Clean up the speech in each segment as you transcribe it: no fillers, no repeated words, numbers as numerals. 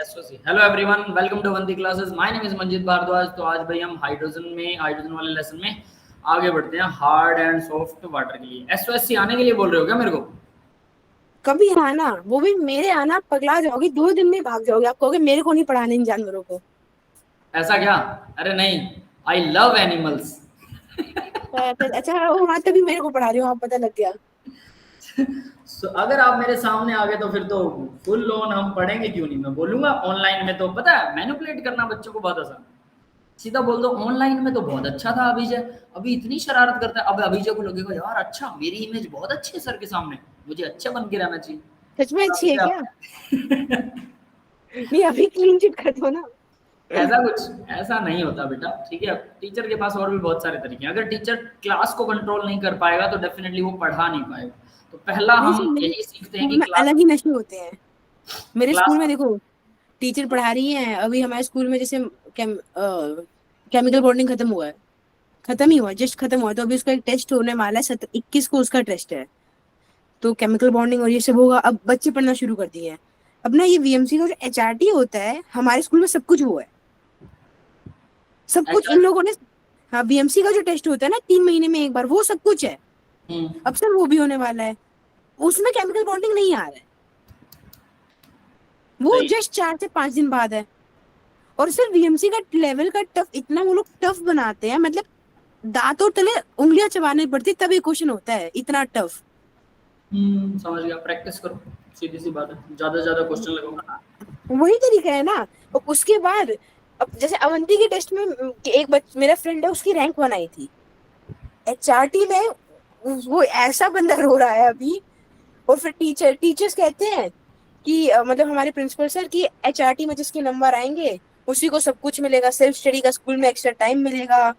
SOC. Hello everyone, welcome to Vandi classes. My name is Manjeet Bhardwaj. तो आज भाई हम हाइड्रोजन वाले लेसन में आगे बढ़ते हैं हार्ड एंड सॉफ्ट वाटर के लिए। एसओसी आने के लिए बोल रहे हो क्या मेरे को? कभी आना, वो भी मेरे आना, पगला जाओगे, 2 दिन में भाग जाओगे। आप कहोगे मेरे को नहीं पढ़ाने इन जानवरों को। ऐसा क्या? अरे नहीं, आई लव एनिमल्स। अच्छा, वो हाँ, तभी मेरे को पढ़ा रहे हो आप, पता लग गया। अगर आप मेरे सामने आ गए तो फिर तो फुल ऑन हम पढ़ेंगे, क्यों नहीं। मैं बोलूंगा ऑनलाइन में तो पता है मैनिपुलेट करना बच्चों को बहुत आसान, सीधा बोल दो ऑनलाइन में तो बहुत अच्छा था अभिजय, अभी इतनी शरारत करता है। अब अभिजय को लगेगा यार अच्छा मेरी इमेज बहुत अच्छी है सर के सामने, मुझे अच्छा बन के रहना चाहिए। सच में अच्छी है क्या? क्या? नहीं, अभी क्लीन चिट कर दो ना। ऐसा कुछ ऐसा नहीं होता बेटा, ठीक है। टीचर के पास और भी बहुत सारे तरीके हैं। अगर टीचर क्लास को कंट्रोल नहीं कर पाएगा तो डेफिनेटली वो पढ़ा नहीं पाएगा। तो पहला नहीं सर, हम मेरे यही सीखते हैं कि स्कूल में क्लास अलग ही नशे होते हैं। मेरे स्कूल क्लास में देखो, टीचर पढ़ा रही है। अभी हमारे स्कूल में जैसे केमिकल बॉन्डिंग खत्म हुआ है। खत्म ही हुआ, जस्ट खत्म हुआ। तो अभी उसका एक टेस्ट होने वाला है, 21 को उसका टेस्ट है। तो केमिकल बॉन्डिंग और ये सब होगा। अब बच्चे पढ़ना शुरू कर दिए हैं। अब ना, ये वीएमसी का जो एचआरटी होता है, हमारे स्कूल में सब कुछ वो है। सब कुछ इन एचआर। लोगों ने। हाँ, बीएमसी का जो टेस्ट होता है ना, 3 महीने में एक बार, वो सब कुछ है। अब सर वो भी होने वाला है। उसमें केमिकल बॉन्डिंग नहीं आ रहा है। वो सही। जस्ट 4 से 5 दिन बाद है। और सर वीएमसी का लेवल का टफ, इतना वो लोग टफ बनाते हैं, मतलब दांतों तले उंगलियां चबानी पड़ती तब ये क्वेश्चन होता है, इतना टफ। समझ गया, प्रैक्टिस करो, सीधी सी बात है, ज्यादा से ज्यादा क्वेश्चन लगाओ। वही तरीका है ना। और उसके बाद, अब जैसे अवंती के टेस्ट में एक मेरा फ्रेंड है, उसकी रैंक 1 आई थी एचआरटी में। वो ऐसा बंदा रो रहा है अभी। और फिर टीचर्स कहते हैं कि मतलब हमारे प्रिंसिपल सर कि एचआरटी में जिसके नंबर आएंगे उसी को सब कुछ मिलेगा, सेल्फ स्टडी का स्कूल में एक्स्ट्रा टाइम मिलेगा,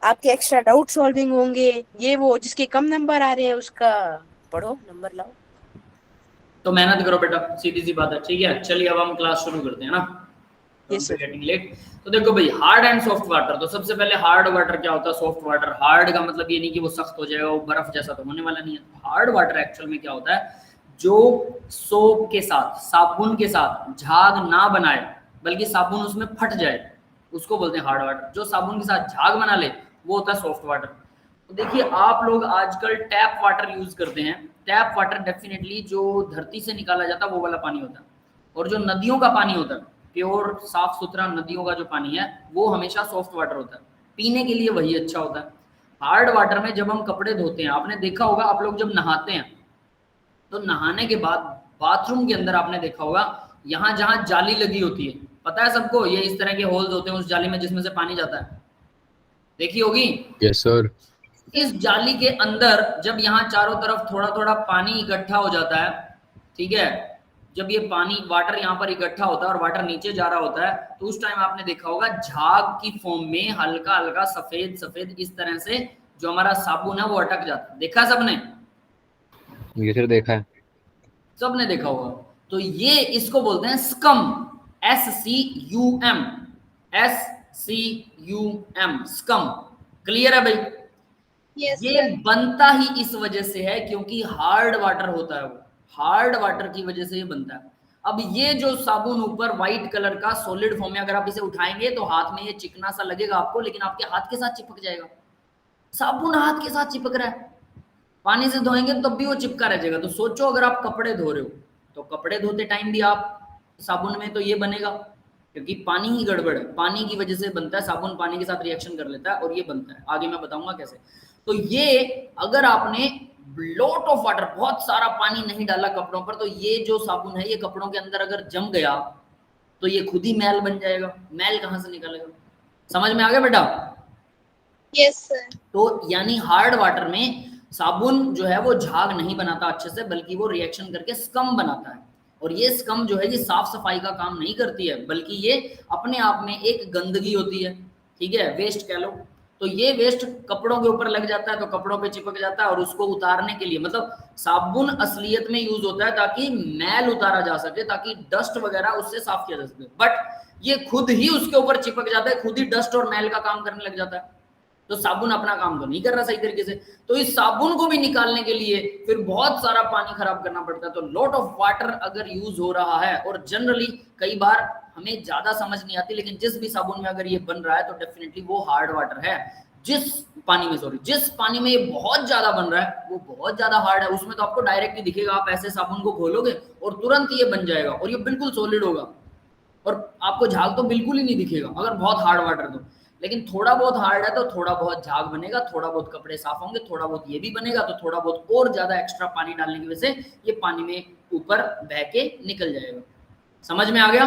आपके एक्स्ट्रा डाउट सॉल्विंग होंगे, ये वो जिसके कम नंबर आ रहे हैं उसका पढ़ो, नंबर लाओ। तो मेहनत करो बेटा, सीधी सी बात है, ठीक है। चलिए अब हम क्लास शुरू करते हैं ना, yes don't be sir. Getting late. तो देखो भाई, हार्ड एंड सॉफ्ट वाटर। तो सबसे पहले हार्ड वाटर क्या होता है, सॉफ्ट वाटर। हार्ड का मतलब ये नहीं कि वो सख्त हो जाएगा, वो बर्फ जैसा तो होने वाला नहीं है। हार्ड वाटर एक्चुअल में क्या होता है, जो सोप के साथ, साबुन के साथ झाग ना बनाए, बल्कि साबुन उसमें फट जाए, उसको बोलते हैं हार्ड वाटर। जो साबुन के साथ झाग बना ले वो होता है सॉफ्ट वाटर। तो देखिए, आप लोग आजकल टैप वाटर यूज करते हैं। टैप वाटर डेफिनेटली जो धरती से निकाला जाता है वो वाला पानी होता है। और जो नदियों का पानी होता है, प्योर साफ सुथरा नदियों का जो पानी है, वो हमेशा सॉफ्ट वाटर होता है, पीने के लिए वही अच्छा होता है। हार्ड वाटर में जब हम कपड़े धोते हैं, आपने देखा होगा, आप लोग जब नहाते हैं तो नहाने के बाद बाथरूम के अंदर आपने देखा होगा, यहाँ जहाँ जाली लगी होती है, पता है सबको, ये इस तरह के होल्स होते हैं उस जाली में जिसमें से पानी जाता है, देखी होगी। Yes sir. इस जाली के अंदर जब यहाँ चारों तरफ थोड़ा थोड़ा पानी इकट्ठा हो जाता है, ठीक है, जब ये पानी वाटर यहाँ पर इकट्ठा होता है और वाटर नीचे जा रहा होता है, तो उस टाइम आपने देखा होगा झाग की फॉर्म में हल्का हल्का सफेद सफेद इस तरह से जो हमारा साबुन है वो अटक जाता है। देखा सबने? ये सर देखा है। सबने देखा होगा। तो ये इसको बोलते हैं scum, SCUM, SCUM, scum. Clear है भाई? यस ये सर। बनता ही इस वजह से है क्योंकि हार्ड वाटर होता है, वो हार्ड वाटर की वजह से ये बनता है। अब ये जो साबुन ऊपर व्हाइट कलर का सॉलिड फॉर्म में, अगर आप इसे उठाएंगे तो हाथ में ये चिकना सा लगेगा आपको, लेकिन आपके हाथ के साथ चिपक जाएगा। साबुन हाथ के साथ चिपक रहा है, पानी से धोएंगे तब भी वो चिपका रह जाएगा। तो सोचो, अगर आप कपड़े धो रहे हो तो कपड़े धोते टाइम भी आप साबुन में तो ये बनेगा, क्योंकि पानी ही गड़बड़ है, पानी की वजह से बनता है साबुन, पानी के साथ रिएक्शन कर लेता है और ये बनता है। आगे मैं बताऊंगा कैसे। तो ये अगर आपने लॉट ऑफ वाटर, बहुत सारा पानी नहीं डाला कपड़ों पर, तो ये जो साबुन है ये कपड़ों के अंदर अगर जम गया तो ये खुद ही मैल बन जाएगा। मैल कहाँ से निकलेगा? समझ में आ गया बेटा? Yes sir. तो यानी हार्ड वाटर में साबुन जो है वो झाग नहीं बनाता अच्छे से, बल्कि वो रिएक्शन करके स्कम बनाता है। और ये स्कम जो है ये साफ सफाई का काम नहीं करती है, बल्कि ये अपने आप में एक गंदगी होती है, ठीक है, वेस्ट कह लो। तो ये वेस्ट कपड़ों के ऊपर लग जाता है तो कपड़ों पे चिपक जाता है, और उसको उतारने के लिए, मतलब साबुन असलियत में यूज होता है ताकि मैल उतारा जा सके, ताकि डस्ट वगैरह उससे साफ किया जा सके, बट ये खुद ही उसके ऊपर चिपक जाता है, खुद ही डस्ट और मैल का काम करने लग जाता है। तो साबुन अपना काम तो नहीं कर रहा सही तरीके से। तो इस साबुन को भी निकालने के लिए फिर बहुत सारा पानी खराब करना पड़ता है। तो लॉट ऑफ वाटर अगर यूज हो रहा है, और जनरली कई बार हमें ज्यादा समझ नहीं आती, लेकिन जिस भी साबुन में अगर ये बन रहा है तो डेफिनेटली वो हार्ड वाटर है। जिस पानी में ये बहुत ज्यादा बन रहा है वो बहुत ज्यादा हार्ड है, उसमें तो आपको डायरेक्ट ही दिखेगा, आप ऐसे साबुन को खोलोगे और तुरंत ये बन जाएगा और ये बिल्कुल सॉलिड होगा और आपको झाग तो बिल्कुल ही नहीं दिखेगा अगर बहुत हार्ड वाटर तो। लेकिन थोड़ा बहुत हार्ड है तो थोड़ा बहुत झाग बनेगा, थोड़ा बहुत कपड़े साफ होंगे, थोड़ा बहुत ये भी बनेगा, तो थोड़ा बहुत और ज्यादा एक्स्ट्रा पानी डालने की वजह से ये पानी में ऊपर बह के निकल जाएगा। समझ में आ गया?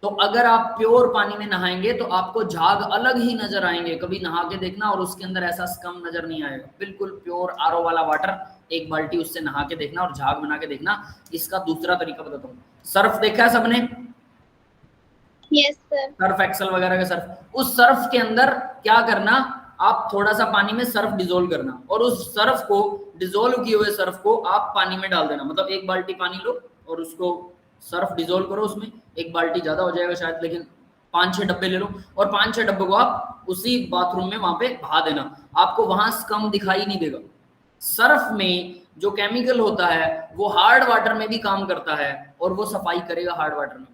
तो अगर आप प्योर पानी में नहाएंगे तो आपको झाग अलग ही नजर आएंगे, कभी नहा के देखना और उसके अंदर ऐसा स्कम नजर नहीं आएगा। बिल्कुल प्योर आरओ वाला वाटर, एक बाल्टी उससे नहा के देखना और झाग बना के देखना। इसका दूसरा तरीका बताता हूँ। सर्फ देखा है सबने? Yes sir. सर्फ एक्सेल वगैरह का सर्फ, उस सर्फ के अंदर क्या करना, आप थोड़ा सा पानी में सर्फ डिजोल्व करना और उस सर्फ को, डिजोल्व किए हुए सर्फ को आप पानी में डाल देना। मतलब एक बाल्टी पानी लो और उसको सर्फ डिजोल्व करो उसमें, एक बाल्टी ज्यादा हो जाएगा शायद, लेकिन 5-6 डब्बे ले लो और 5-6 डब्बों को आप उसी बाथरूम में वहां पे बहा देना। आपको वहां स्कम दिखाई नहीं देगा। सर्फ में जो केमिकल होता है वो हार्ड वाटर में भी काम करता है और वो सफाई करेगा हार्ड वाटर में,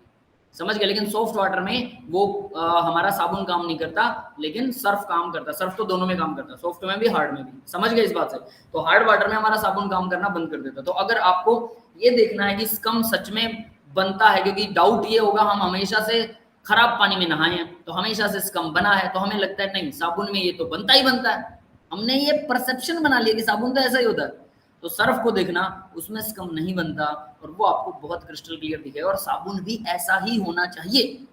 समझ गए? लेकिन सॉफ्ट वाटर में वो हमारा साबुन काम नहीं करता, लेकिन सर्फ काम करता है। सर्फ तो दोनों में काम करता है, सॉफ्ट में भी हार्ड में भी, समझ गए इस बात से? तो हार्ड वाटर में हमारा साबुन काम करना बंद कर देता है। तो अगर आपको ये देखना है कि स्कम सच में बनता है, क्योंकि डाउट ये होगा हम हमेशा से खराब पानी में नहाए हैं तो हमेशा से स्कम बना है, तो हमें लगता है नहीं साबुन में ये तो बनता ही बनता है, हमने ये परसेप्शन बना लिया कि साबुन तो ऐसा ही होता है। तो सर्फ को देखना, उसमें स्कम नहीं बनता और वो आपको बहुत क्रिस्टल क्लियर दिखेगा और साबुन भी ऐसा ही होना चाहिए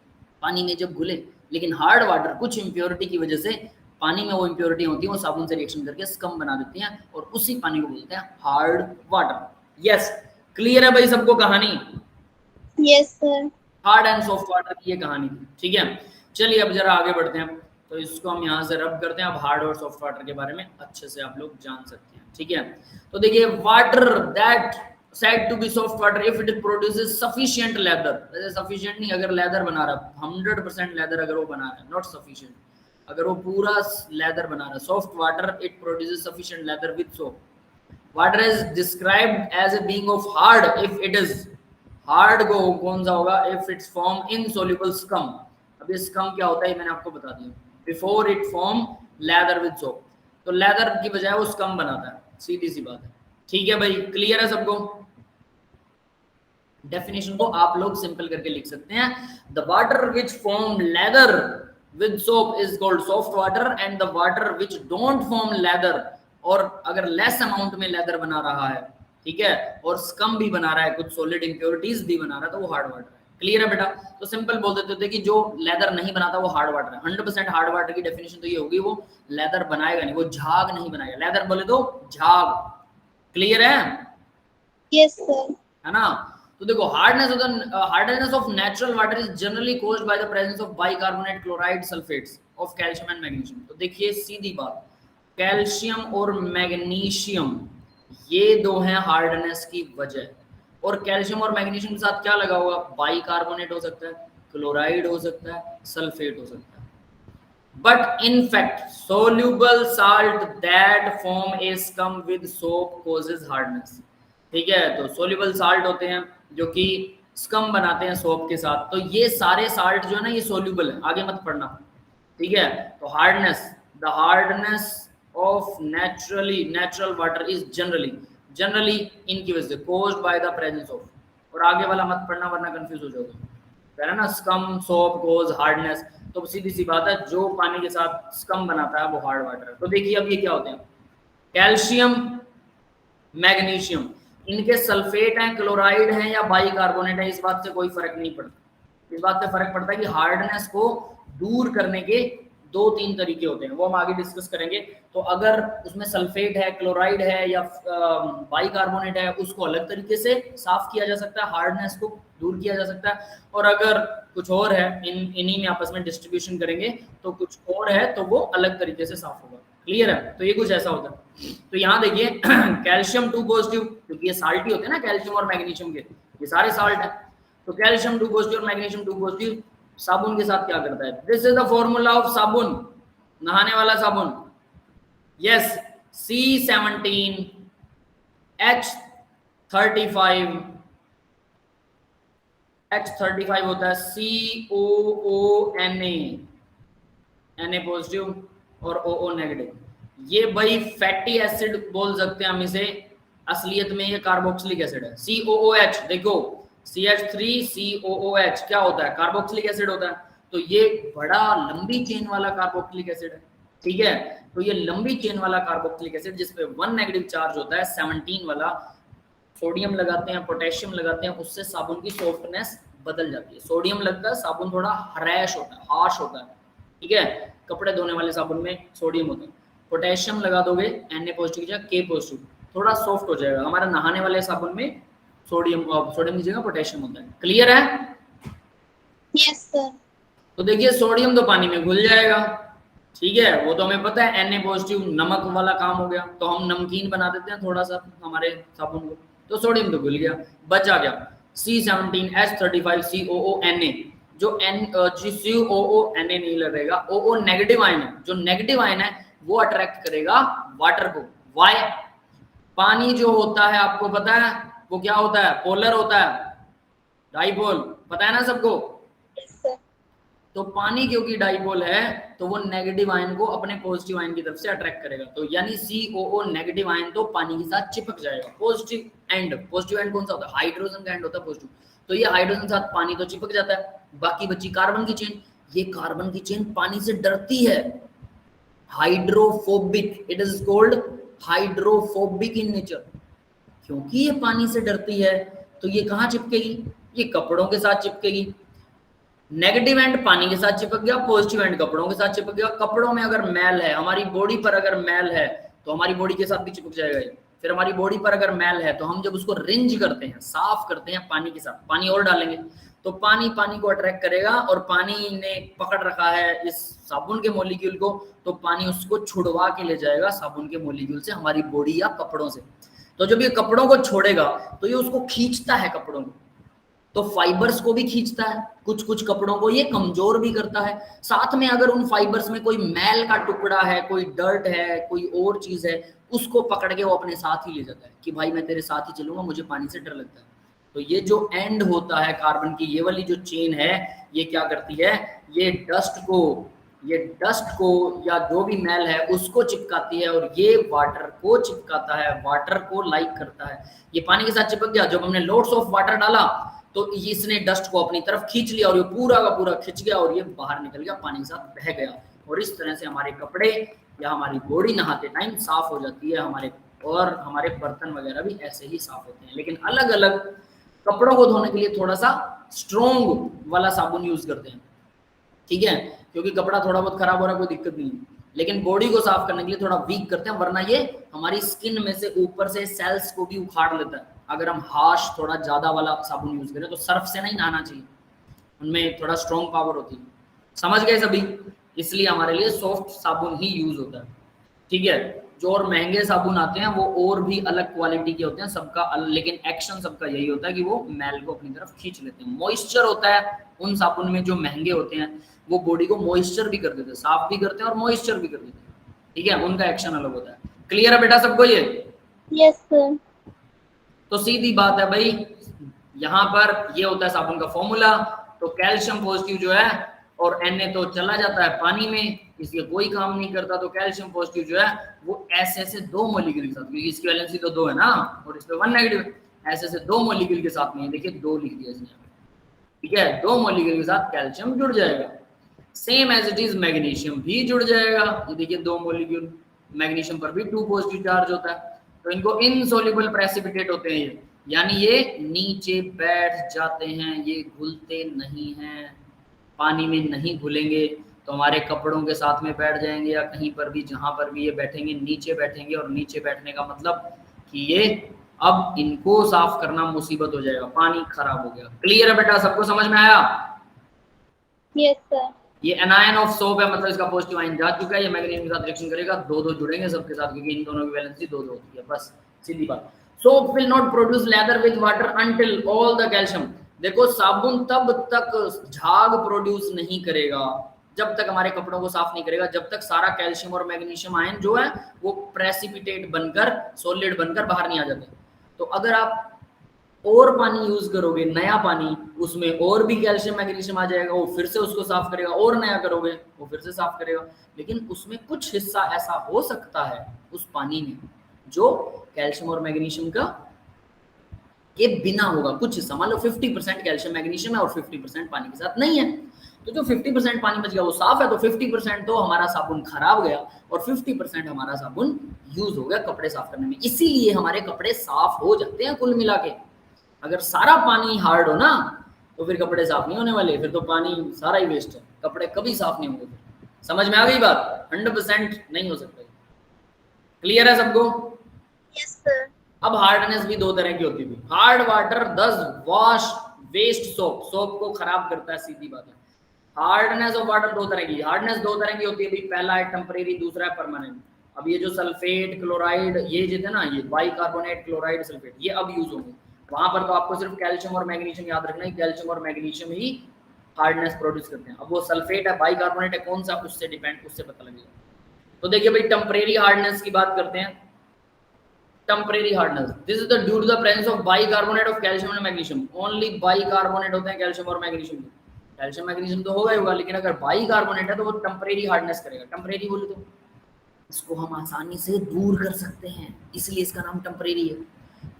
पानी में जब घुले। लेकिन हार्ड वाटर कुछ इम्प्योरिटी की वजह से, पानी में वो इम्प्योरिटी होती है, वो साबुन से रिएक्शन करके स्कम बना देती हैं और उसी पानी को बोलते हैं हार्ड वाटर। यस, क्लियर है भाई सबको कहानी? Yes sir. Hard and soft water की ये कहानी थी, ठीक है। चलिए अब जरा आगे बढ़ते हैं। तो इसको हम यहाँ से रब करते हैं। अब हार्ड और सॉफ्ट वाटर के बारे में अच्छे से आप लोग जान सकते हैं, ठीक है। तो देखिए, water that said to be soft water if it produces sufficient leather, वैसे sufficient नहीं, अगर leather बना रहा 100% leather अगर वो बना रहा है, not sufficient, अगर वो पूरा leather बना रहा है, soft water it produces sufficient leather with soap. Water is described as a being of hard if it is hard को कौन सा होगा? if it's form insoluble scum. अब ये scum क्या होता है मैंने आपको बता दिया, before it form leather with soap, तो leather की बजाय वो scum बनाता है, सीधी सी बात है, ठीक है भाई। क्लियर है सबको? डेफिनेशन को आप लोग सिंपल करके लिख सकते हैं, the water which form lather with soap is called soft water and the water which don't form lather, और अगर लेस अमाउंट में लेदर बना रहा है, ठीक है, और स्कम भी बना रहा है, कुछ सॉलिड इंप्योरिटीज भी बना रहा है, तो वो हार्ड वाटर है। क्लियर है बेटा? तो सिंपल बोल देते थे कि जो लेदर नहीं बनाता वो हार्ड वाटर है। 100% हार्ड वाटर की डेफिनेशन तो ये होगी, वो लेदर बनाएगा नहीं, वो झाग नहीं बनाएगा। लेदर बोले तो झाग। क्लियर है? Yes sir. है ना? तो देखो, hardness of natural water is generally caused by the presence of bicarbonate, chloride, sulphates of calcium and magnesium. तो देखिए सीधी बात, कैल्शियम और मैग्नीशियम ये दो हैं हार्डनेस की वजह, और कैल्शियम और मैग्नीशियम के साथ क्या लगा हुआ? बाइकार्बोनेट हो सकता है, क्लोराइड हो सकता है, सल्फेट हो सकता है। But in fact, soluble salt that form a scum with soap causes hardness. ठीक है, तो soluble salt होते हैं जो कि स्कम बनाते हैं सोप के साथ। तो ये सारे साल्ट जो है ना, ये soluble है, आगे मत पढ़ना, ठीक है। तो hardness, the hardness of natural water is generally इनकी वजह से caused by the presence of, और आगे वाला मत पढ़ना वरना कंफ्यूज हो जाओगे, है ना। स्कम, सोप, कोज, हार्डनेस, तो सीधी सी बात है, जो पानी के साथ स्कम बनाता है वो हार्ड वाटर है। तो देखिए अब ये क्या होते हैं, कैल्शियम, मैग्नीशियम, इनके सल्फेट हैं, क्लोराइड हैं या बाइकार्बोनेट है, इस बात से कोई फर्क नहीं पड़ता। इस बात से फर्क पड़ता है कि हार्डनेस को दूर करने के 2-3 तरीके होते हैं, वो हम आगे डिस्कस करेंगे। तो अगर उसमें सल्फेट है, क्लोराइड है या बाइकार्बोनेट है, उसको अलग तरीके से साफ किया जा सकता है, हार्डनेस को दूर किया जा सकता है। और अगर कुछ और है, इन्हीं में आपस में डिस्ट्रीब्यूशन करेंगे, तो कुछ और है तो वो अलग तरीके से साफ होगा। क्लियर है? तो ये कुछ ऐसा होता है। तो यहाँ देखिए, कैल्शियम 2 पॉजिटिव, क्योंकि ये साल्ट ही होते हैं ना कैल्शियम और मैग्नीशियम के, ये सारे साल्ट है। तो कैल्शियम 2 पॉजिटिव और मैग्नीशियम 2 पॉजिटिव साबुन के साथ क्या करता है? This is the formula of साबुन, नहाने वाला साबुन। यस, C17H35 H35 होता है COONA, Na पॉजिटिव और OO नेगेटिव। ये भाई फैटी एसिड बोल सकते हैं हम इसे, असलियत में ये कार्बोक्सिलिक एसिड है। COOH देखो, CH3COOH क्या होता है? कार्बोक्सिलिक एसिड होता है। तो ये बड़ा लंबी चेन वाला कार्बोक्सिलिक एसिड है, ठीक है। तो ये लंबी चेन वाला कार्बोक्सिलिक एसिड जिसपे 1 नेगेटिव चार्ज होता है, 17 वाला, सोडियम लगाते हैं, पोटेशियम लगाते हैं, उससे साबुन की सॉफ्टनेस बदल जाती है। सोडियम लगता है, साबुन थोड़ा हरैश होता है, हार्श होता है, ठीक है। कपड़े धोने वाले साबुन में सोडियम होता है। पोटेशियम लगा दोगे Na पॉजिटिव की जगह K पॉजिटिव, थोड़ा सॉफ्ट हो जाएगा। हमारा नहाने वाले साबुन में सोडियम की जगह पोटेशियम होता है। क्लियर है? Yes sir. तो देखिए सोडियम तो पानी में घुल जाएगा, ठीक है, वो तो हमें पता है। Na पॉजिटिव नमक वाला काम हो गया, तो हम नमकीन बना देते हैं थोड़ा सा हमारे साबुन को, तो सोडियम तो घुल गया, बचा क्या? C17H35COONA, जो COONA नहीं लगेगा, OO नेगेटिव आयन है, जो नेगेटिव आयन है वो अट्रैक्ट करेगा वाटर को। वाई? पानी जो होता है आपको पता है वो क्या होता है? पोलर होता है, डाइपोल, पता है ना सबको? Yes sir. तो पानी क्योंकि डाइपोल है तो वो नेगेटिव आयन को अपने पॉजिटिव आयन की तरफ से अट्रैक्ट करेगा। तो यानी COO नेगेटिव आयन तो पानी के साथ चिपक जाएगा। पॉजिटिव एंड कौन सा होता है? हाइड्रोजन का एंड होता है पॉजिटिव। तो ये हाइड्रोजन के साथ पानी तो चिपक जाता है, बाकी बची कार्बन की चेन। ये कार्बन की चेन पानी से डरती है, hydrophobic, it is called hydrophobic in nature. क्योंकि ये पानी से डरती है तो ये कहाँ चिपकेगी? ये कपड़ों के साथ चिपकेगी। नेगेटिव एंड पानी के साथ चिपक गया, पॉजिटिव एंड कपड़ों के साथ चिपक गया। कपड़ों में अगर मैल है, हमारी बॉडी पर अगर मैल है तो हमारी बॉडी के साथ भी चिपक जाएगा ये। फिर हमारी बॉडी पर अगर मैल है तो हम जब उसको रिंज करते हैं, साफ करते हैं पानी के साथ, पानी और डालेंगे तो पानी को अट्रैक्ट करेगा, और पानी ने पकड़ रखा है इस साबुन के मॉलिक्यूल को, तो पानी उसको छुड़वा के ले जाएगा साबुन के मॉलिक्यूल से हमारी बॉडी या कपड़ों से। तो जब ये कपड़ों को छोड़ेगा तो ये उसको खींचता है कपड़ों को, तो फाइबर्स को भी खींचता है, कुछ कपड़ों को ये कमजोर भी करता है। साथ में अगर उन फाइबर्स में कोई मैल का टुकड़ा है, कोई डर्ट है, कोई और चीज है, उसको पकड़ के वो अपने साथ ही ले जाता है कि भाई मैं तेरे साथ ही चलूंगा, मुझे पानी से डर लगता है। तो ये जो एंड होता है कार्बन की, ये वाली जो चेन है, ये क्या करती है? ये डस्ट को या जो भी मैल है उसको चिपकाती है, और ये वाटर को चिपकाता है, वाटर को लाइक करता है। ये पानी के साथ चिपक गया, जब हमने लोड्स ऑफ वाटर डाला तो इसने डस्ट को अपनी तरफ खींच लिया, और ये पूरा का पूरा खिंच गया और ये बाहर निकल गया, पानी के साथ बह गया। और इस तरह से हमारे कपड़े या हमारी बॉडी नहाते टाइम साफ हो जाती है, हमारे बर्तन वगैरह भी ऐसे ही साफ होते हैं। लेकिन अलग अलग कपड़ों को धोने के लिए थोड़ा सा स्ट्रॉन्ग वाला साबुन यूज करते हैं, ठीक है, क्योंकि कपड़ा थोड़ा बहुत खराब हो रहा है कोई दिक्कत नहीं है। लेकिन बॉडी को साफ करने के लिए थोड़ा वीक करते हैं, वरना ये हमारी स्किन में से ऊपर से सेल्स को भी उखाड़ लेता है। अगर हम हार्श थोड़ा ज्यादा वाला साबुन यूज करें तो सर्फ से नहीं नहाना चाहिए, उनमें थोड़ा स्ट्रॉन्ग पावर होती है। समझ गए सभी? इसलिए हमारे लिए सॉफ्ट साबुन ही यूज होता है, ठीक है। जो और महंगे साबुन आते हैं वो और भी अलग क्वालिटी के होते हैं सबका, लेकिन एक्शन सबका यही होता है कि वो मैल को अपनी तरफ खींच लेते हैं। मॉइस्चर होता है उन साबुन में जो महंगे होते हैं, वो बॉडी को मॉइस्चर भी कर देते हैं, साफ भी करते हैं और मॉइस्चर भी कर देते हैं, ठीक है, उनका एक्शन अलग होता है। क्लियर है बेटा सबको ये? Yes sir. तो सीधी बात है भाई, यहाँ पर ये होता है साबुन का फॉर्मूला। तो कैल्शियम पॉजिटिव जो है, और Na तो चला जाता है पानी में, इसलिए कोई काम नहीं करता। तो कैल्शियम पॉजिटिव जो है वो ऐसे 2 मॉलिक्यूल के साथ, क्योंकि इसकी वैलेंसी तो 2 है ना और इस पे 1 नेगेटिव, ऐसे 2 मॉलिक्यूल के साथ में, देखिए 2 लिख दिया इसने, ठीक है, 2 मॉलिक्यूल के साथ कैल्शियम जुड़ जाएगा। Same as it is magnesium भी जुड़ जाएगा, ये देखिए 2 मॉलिक्यूल, मैग्नीशियम पर भी 2 पॉजिटिव चार्ज होता है। तो इनको इनसोल्युबल प्रेसिपिटेट होते हैं ये, यानी ये नीचे बैठ जाते हैं, ये घुलते नहीं हैं, पानी में नहीं घुलेंगे, तो हमारे कपड़ों के साथ में बैठ जाएंगे या कहीं पर भी, जहां पर भी ये बैठेंगे नीचे बैठेंगे, और नीचे बैठने का मतलब कि ये अब इनको साफ करना मुसीबत हो जाएगा, पानी खराब हो गया। क्लियर है बेटा? सबको समझ में आया? Yes sir. ये एनायन ऑफ सोप है, मतलब इसका पॉजिटिव आयन जा चुका है, ये मैग्नीशियम के साथ रिएक्शन करेगा, 2 जुड़ेंगे सबके साथ, क्योंकि इन दोनों की वैलेंसी 2 होती है, बस सीधी बात। Soap will not produce lather with water until all the calcium. देखो साबुन तब तक झाग प्रोड्यूस नहीं करेगा जब तक हमारे कपड़ों को साफ नहीं करेगा, जब तक सारा कैल्शियम और मैग्नीशियम आयन जो है वो प्रेसिपिटेट बनकर, सॉलिड बनकर बाहर नहीं आ जाते। तो अगर आप और पानी यूज करोगे, नया पानी, उसमें और भी कैल्शियम मैग्नीशियम आ जाएगा, वो फिर से उसको साफ करेगा, और नया करोगे वो फिर से साफ करेगा। लेकिन उसमें कुछ हिस्सा ऐसा हो सकता है उस पानी में जो कैल्शियम और मैग्नीशियम का के बिना होगा, कुछ हिस्सा। मान लो 50% कैल्शियम मैग्नीशियम है और 50% पानी के साथ नहीं है, तो जो 50% पानी बच गया वो साफ है, तो 50% तो हमारा साबुन खराब गया और 50% हमारा साबुन यूज हो गया कपड़े साफ करने में। इसीलिए हमारे कपड़े साफ हो जाते हैं कुल मिला के। अगर सारा पानी हार्ड हो ना तो फिर कपड़े साफ नहीं होने वाले, फिर तो पानी सारा ही वेस्ट है, कपड़े कभी साफ नहीं होंगे। समझ में आ गई बात? 100% नहीं हो सकता। क्लियर है सबको? Yes, sir. अब हार्डनेस भी दो तरह की होती थी। Hard water does wash waste soap, soap को खराब करता है, सीधी बात है। हार्डनेस ऑफ वाटर दो तरह की, हार्डनेस दो तरह की होती है। पहला है टेम्परेरी, दूसरा है परमानेंट। अब ये जो सल्फेट, क्लोराइड, ये जो थे ना, ये बाइकार्बोनेट, क्लोराइड, सल्फेट, ये अब यूज होंगे। वहां पर तो आपको सिर्फ कैल्शियम और मैग्नीशियम याद रखना है, कैल्शियम और मैग्नीशियम ही हार्डनेस प्रोड्यूस करते हैं। अब वो सल्फेट है, बाइकार्बोनेट है, कौन सा, उससे डिपेंड, उससे पता लगेगा। तो देखिए भाई, टेम्परेरी हार्डनेस की बात करते हैं। Temporary hardness, this is the due to the presence of bicarbonate of calcium and magnesium. Only bicarbonate होते हैं कैल्शियम और मैग्नीशियम। कैल्शियम मैग्नीशियम तो होगा ही होगा, लेकिन अगर बाइकार्बोनेट है तो वो टेम्परेरी हार्डनेस करेगा। टेम्परेरी बोले तो इसको हम आसानी से दूर कर सकते हैं, इसलिए इसका नाम टेम्परेरी है।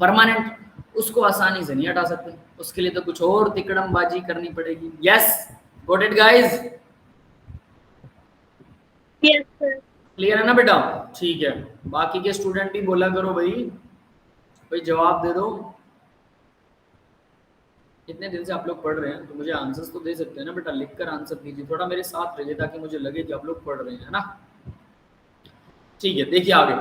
परमानेंट, उसको आसानी से नहीं हटा सकते, उसके लिए तो कुछ और तिकड़मबाजी करनी पड़ेगी। Yes, got it guys? Yes, sir. Clear है ना बेटा? ठीक है, बाकी के स्टूडेंट भी बोला करो भाई, कोई जवाब दे दो। इतने दिन से आप लोग पढ़ रहे हैं तो मुझे आंसर्स तो दे सकते हैं ना बेटा, लिखकर आंसर दीजिए, थोड़ा मेरे साथ रहिए ताकि मुझे लगे कि आप लोग पढ़ रहे हैं ना। ठीक है, देखिए आगे।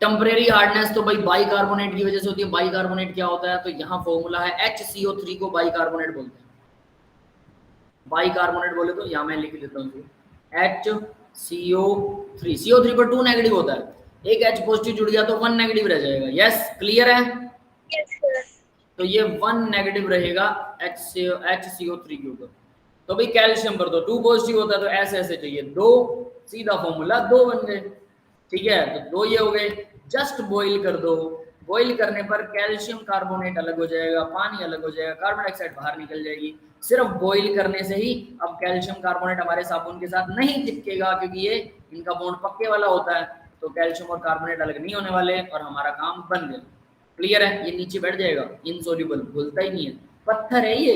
टेम्परेरी हार्डनेस तो भाई बाइकार्बोनेट की वजह से होती है। बाइकार्बोनेट क्या होता है? तो यहाँ फॉर्मूला है HCO3 को बाइकार्बोनेट बोलते हैं। बाइकार्बोनेट बोले तो यहाँ मैं लिख देता हूँ HCO3। CO3 पर 2 नेगेटिव होता है, एक H पॉजिटिव जुड़ गया तो 1 नेगेटिव रह जाएगा। यस, क्लियर है? Yes, sir. तो ये 1 नेगेटिव रहेगा HCO3 के ऊपर। तो भाई कैल्शियम पर तो 2 पॉजिटिव होता है, तो ऐसे ऐसे चाहिए 2, सीधा फॉर्मूला 2 बन गए। ठीक है, तो 2 ये हो गए। जस्ट बॉईल कर दो, बॉईल करने पर कैल्शियम कार्बोनेट अलग हो जाएगा, पानी अलग हो जाएगा, कार्बन डाइऑक्साइड बाहर निकल जाएगी। सिर्फ बॉईल करने से ही अब कैल्शियम कार्बोनेट हमारे साबुन के साथ नहीं चिपकेगा, क्योंकि ये इनका बॉन्ड पक्के वाला होता है, तो कैल्शियम और कार्बोनेट अलग नहीं होने वाले और हमारा काम बन गया। क्लियर है? ये नीचे बैठ जाएगा, इनसोल्यूबल, घुलता ही नहीं है, पत्थर है ये,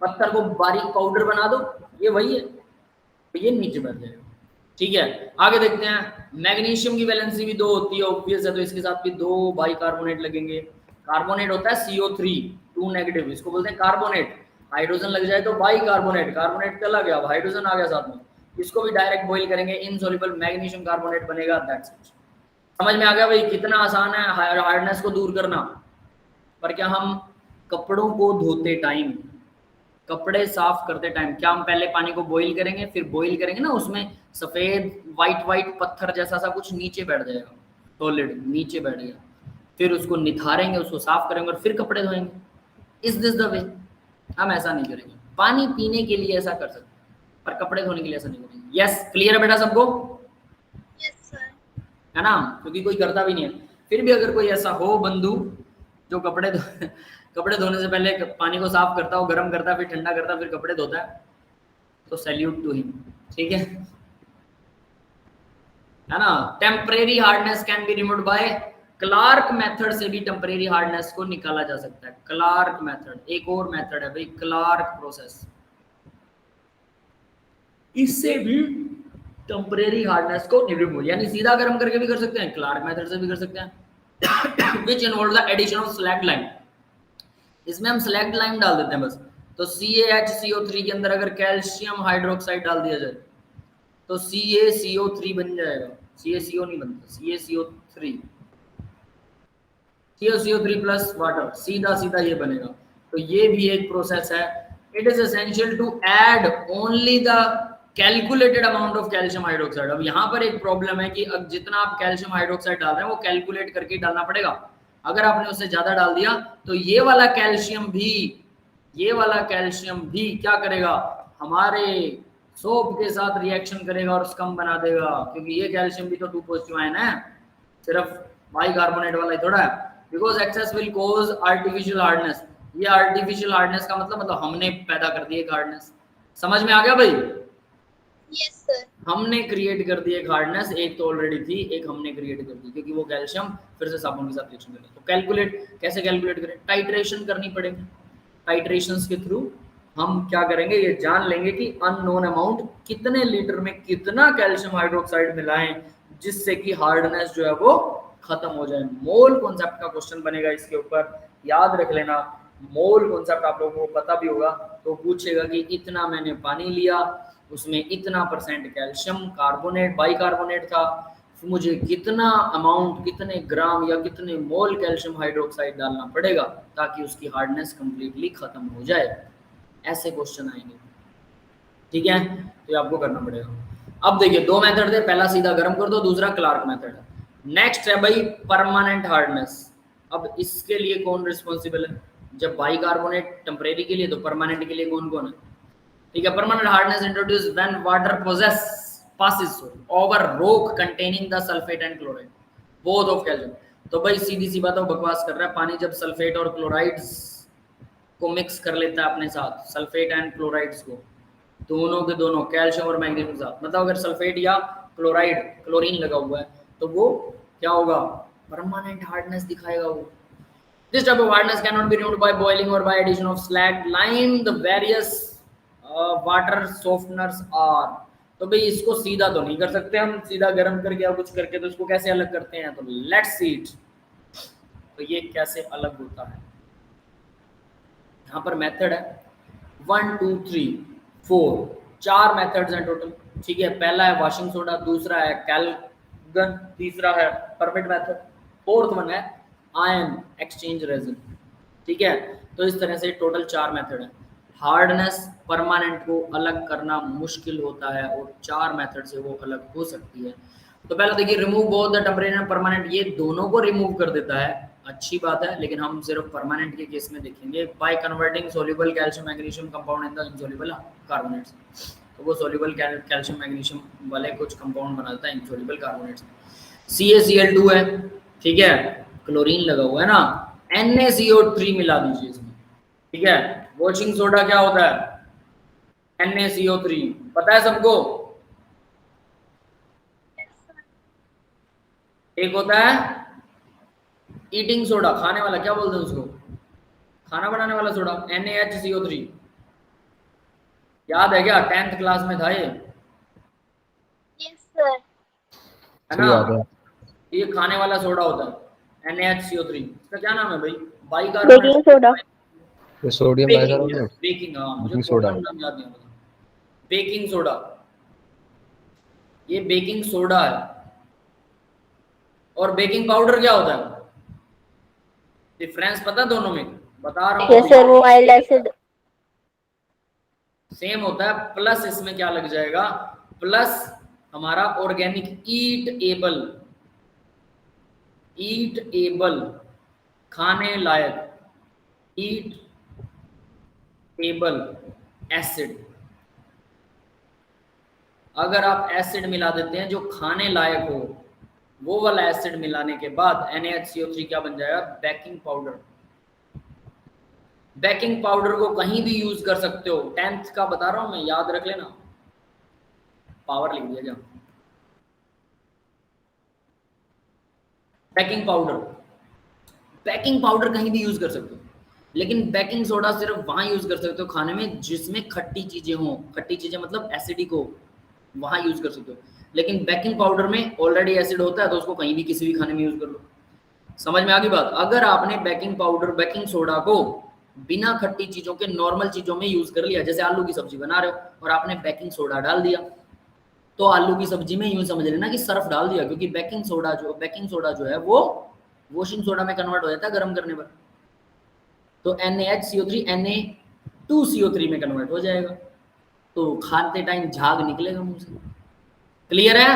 पत्थर को बारीक पाउडर बना दो, ये वही है, तो ये नीचे बैठ जाएगा। ठीक है, आगे देखते हैं। मैग्नीशियम की वैलेंसी भी 2 होती है, ऑब्वियस है, तो इसके साथ भी 2 बाइकार्बोनेट लगेंगे। कार्बोनेट होता है CO3, 2 नेगेटिव, इसको बोलते हैं कार्बोनेट। हाइड्रोजन लग जाए तो बाइकार्बोनेट, कार्बोनेट चला गया, हाइड्रोजन आ गया साथ में, इसको भी डायरेक्ट बॉईल करेंगे, इनसोल्यूबल मैग्नीशियम कार्बोनेट बनेगा। That's it. समझ में आ गया भाई कितना आसान है हार्डनेस को दूर करना? पर क्या हम कपड़ों को धोते टाइम, कपड़े साफ करते टाइम, क्या हम पहले पानी को बॉईल करेंगे, फिर बॉईल करेंगे ना, उसमें सफेद वाइट पत्थर जैसा सा कुछ नीचे बैठ जाएगा, सॉलिड नीचे बैठ गया, फिर उसको निथारेंगे, उसको साफ करेंगे और फिर कपड़े धोएंगे? Is this the way? हम ऐसा नहीं करेंगे। पानी पीने के लिए ऐसा कर सकते हैं, पर कपड़े धोने के लिए ऐसा नहीं करेंगे। यस, क्लियर है बेटा सबको? Yes, sir. है ना? क्योंकि कोई करता भी नहीं है। फिर भी अगर कोई ऐसा हो बंधु जो कपड़े धोने से पहले पानी को साफ करता हो, गर्म करता है, फिर ठंडा करता है, फिर कपड़े धोता है, तो सैल्यूट टू हिम। ठीक है ना? Temporary hardness can be removed by Clark method से भी टेम्परेरी हार्डनेस को निकाला जा सकता है। क्लार्क मेथड एक और मेथड है भाई, क्लार्क प्रोसेस, इससे भी टेम्परेरी हार्डनेस को रिमूव, यानी सीधा गर्म करके भी कर सकते हैं, क्लार्क मेथड से भी कर सकते हैं। which involve the addition of slacked lime। इसमें हम स्लैक्ड लाइम डाल देते हैं बस। तो CaHCO3 के अंदर अगर कैल्शियम हाइड्रोक्साइड डाल दिया जाए तो CaCO3 बन जाएगा, CaCO नहीं बनता, CaCO3, CaCO3 प्लस वाटर, सीधा सीधा ये बनेगा। तो ये भी एक प्रोसेस है। It is essential to add only the calculated amount of calcium hydroxide. अब यहाँ पर एक प्रॉब्लम है कि अब जितना आप कैल्शियम हाइड्रोक्साइड डाल रहे हैं वो कैलकुलेट करके डालना पड़ेगा। अगर आपने उससे ज्यादा डाल दिया तो ये वाला कैल्शियम भी क्या करेगा, हमारे सोप के साथ रिएक्शन करेगा और स्कम बना देगा, क्योंकि ये कैल्शियम भी तो 2 पॉजिटिव आयन है, सिर्फ बाइकार्बोनेट वाला ही थोड़ा है। Because excess will cause artificial hardness. ये आर्टिफिशियल हार्डनेस का मतलब हमने पैदा कर दी एक हार्डनेस। समझ में आ गया भाई? Yes, sir. हमने क्रिएट कर दी एक हार्डनेस, एक तो ऑलरेडी थी, एक हमने क्रिएट कर दी क्योंकि वो कैल्शियम फिर से साबुन के साथ रिएक्शन करेगा। तो कैलकुलेट कैसे कैलकुलेट करें? टाइट्रेशन करनी पड़ेगी। टाइट्रेशंस के थ्रू हम क्या करेंगे, ये जान लेंगे कि अननोन अमाउंट कितने लीटर में कितना कैल्शियम हाइड्रोक्साइड मिलाएं जिससे कि हार्डनेस जो है वो खत्म हो जाए। मोल कॉन्सेप्ट का क्वेश्चन बनेगा इसके ऊपर, याद रख लेना। मोल कॉन्सेप्ट आप लोगों को पता भी होगा, तो पूछेगा कि इतना मैंने पानी लिया, उसमें इतना परसेंट कैल्शियम कार्बोनेट बाइकार्बोनेट था, मुझे कितना अमाउंट, कितने ग्राम या कितने मोल कैल्शियम हाइड्रोक्साइड डालना पड़ेगा ताकि उसकी हार्डनेस कंप्लीटली खत्म हो जाए। ऐसे क्वेश्चन आएंगे, ठीक है? तो ये आपको करना पड़ेगा। अब देखिए दो मेथड थे, पहला सीधा गर्म कर दो, दूसरा क्लार्क मेथड है। नेक्स्ट है भाई परमानेंट हार्डनेस। अब इसके लिए कौन रिस्पॉन्सिबल है? जब बाइकार्बोनेट टेम्परेरी के लिए, तो परमानेंट के लिए कौन कौन है? ठीक है, permanent hardness introduce when water passes over rock containing the sulfate and chloride both of calcium। तो भाई सीधी सी बात है, बकवास कर रहा है। पानी जब सल्फेट और क्लोराइड्स को मिक्स कर लेता है अपने साथ, सल्फेट एंड क्लोराइड्स को, दोनों के दोनों कैल्शियम और मैग्नीशियम के साथ, मतलब अगर सल्फेट या क्लोराइड क्लोरीन लगा हुआ है तो वो क्या होगा? परमानेंट हार्डनेस दिखाएगा वो। This type of hardness cannot be removed by boiling or by addition of slag, lime, the various water softeners are। तो भाई इसको सीधा तो नहीं कर सकते हम, सीधा गर्म करके या कुछ करके, तो इसको कैसे अलग करते हैं? तो लेट्स सी इट। तो ये कैसे अलग होता है, यहाँ पर मेथड है 1 2 3 4, 4 मेथड्स हैं टोटल, ठीक है? पहला है वॉशिंग सोडा, दूसरा है कैलगन, तीसरा है परमिट मेथड, फोर्थ वन है आयन एक्सचेंज रेजिन, ठीक है? तो इस तरह से टोटल 4 मेथड है। हार्डनेस परमानेंट को अलग करना मुश्किल होता है और 4 मेथड से वो अलग हो सकती है। तो पहले देखिए, remove both the temporary and permanent, ये दोनों को रिमूव कर देता है, अच्छी बात है, लेकिन हम सिर्फ परमानेंट के केस में देखेंगे। By converting soluble calcium magnesium compound in the insoluble carbonates, तो वो सोल्यूबल कैल्शियम मैग्नीशियम वाले कुछ कंपाउंड बनाता है इनसोल्यूबल कार्बोनेट्स। CaCl2 है, ठीक है? क्लोरीन लगा हुआ है ना, NaCO3 मिला दीजिए इसमें, ठीक है? वॉशिंग सोडा क्या होता है? NaCO3, पता है सबको? एक होता है ईटिंग सोडा, खाने वाला, क्या बोलते हैं उसको? खाना बनाने वाला सोडा, NaHCO3। याद है क्या? 10th क्लास में था ये, Yes, sir. है ना? ये खाने वाला सोडा होता है NaHCO3। इसका क्या नाम है भाई? Bicarbonate baking soda. ये सोडियम बाइकार्बोनेट, बेकिंग, हाँ मुझे बेकिंग सोडा, नाम याद नहीं आ रहा। बेकिंग सोडा, ये बेकिंग सोडा है। और बेकिंग पाउडर क्या होता है? डिफरेंस पता है दोनों में? बता रहा हूँ। यस सर, वो माइल्ड एसिड सेम होता है, प्लस इसमें क्या लग जाएगा? प्लस हमारा ऑर्गेनिक ईट एबल खाने लायक ईट एबल एसिड। अगर आप एसिड मिला देते हैं जो खाने लायक हो, वो वाला एसिड मिलाने के बाद NaHCO3 क्या बन जाएगा? Baking powder. बेकिंग पाउडर को कहीं भी यूज कर सकते हो, 10th का बता रहा हूं मैं, याद रख लेना। पावर लिख दिया क्या? बेकिंग पाउडर कहीं भी यूज कर सकते हो, लेकिन बेकिंग सोडा सिर्फ वहां यूज कर सकते हो खाने में जिसमें खट्टी चीजें हो। खट्टी चीजें मतलब एसिडिक हो, वहां यूज कर सकते हो। लेकिन बेकिंग पाउडर में ऑलरेडी एसिड होता है, तो उसको कहीं भी किसी भी खाने में यूज कर लो। समझ में आ गई बात? अगर आपने बेकिंग सोडा को बिना खट्टी चीजों के नॉर्मल चीजों में यूज कर लिया, जैसे आलू की सब्जी बना रहे हो और आपने बेकिंग सोडा डाल दिया, तो आलू की सब्जी में यूं समझ लेना कि सर्फ डाल दिया, क्योंकि बेकिंग सोडा जो है वो वॉशिंग सोडा में कन्वर्ट हो जाता है गर्म करने पर। तो NaHCO3 Na2CO3 में कन्वर्ट हो जाएगा, तो खाते टाइम झाग निकलेगा मुंह से। क्लियर है?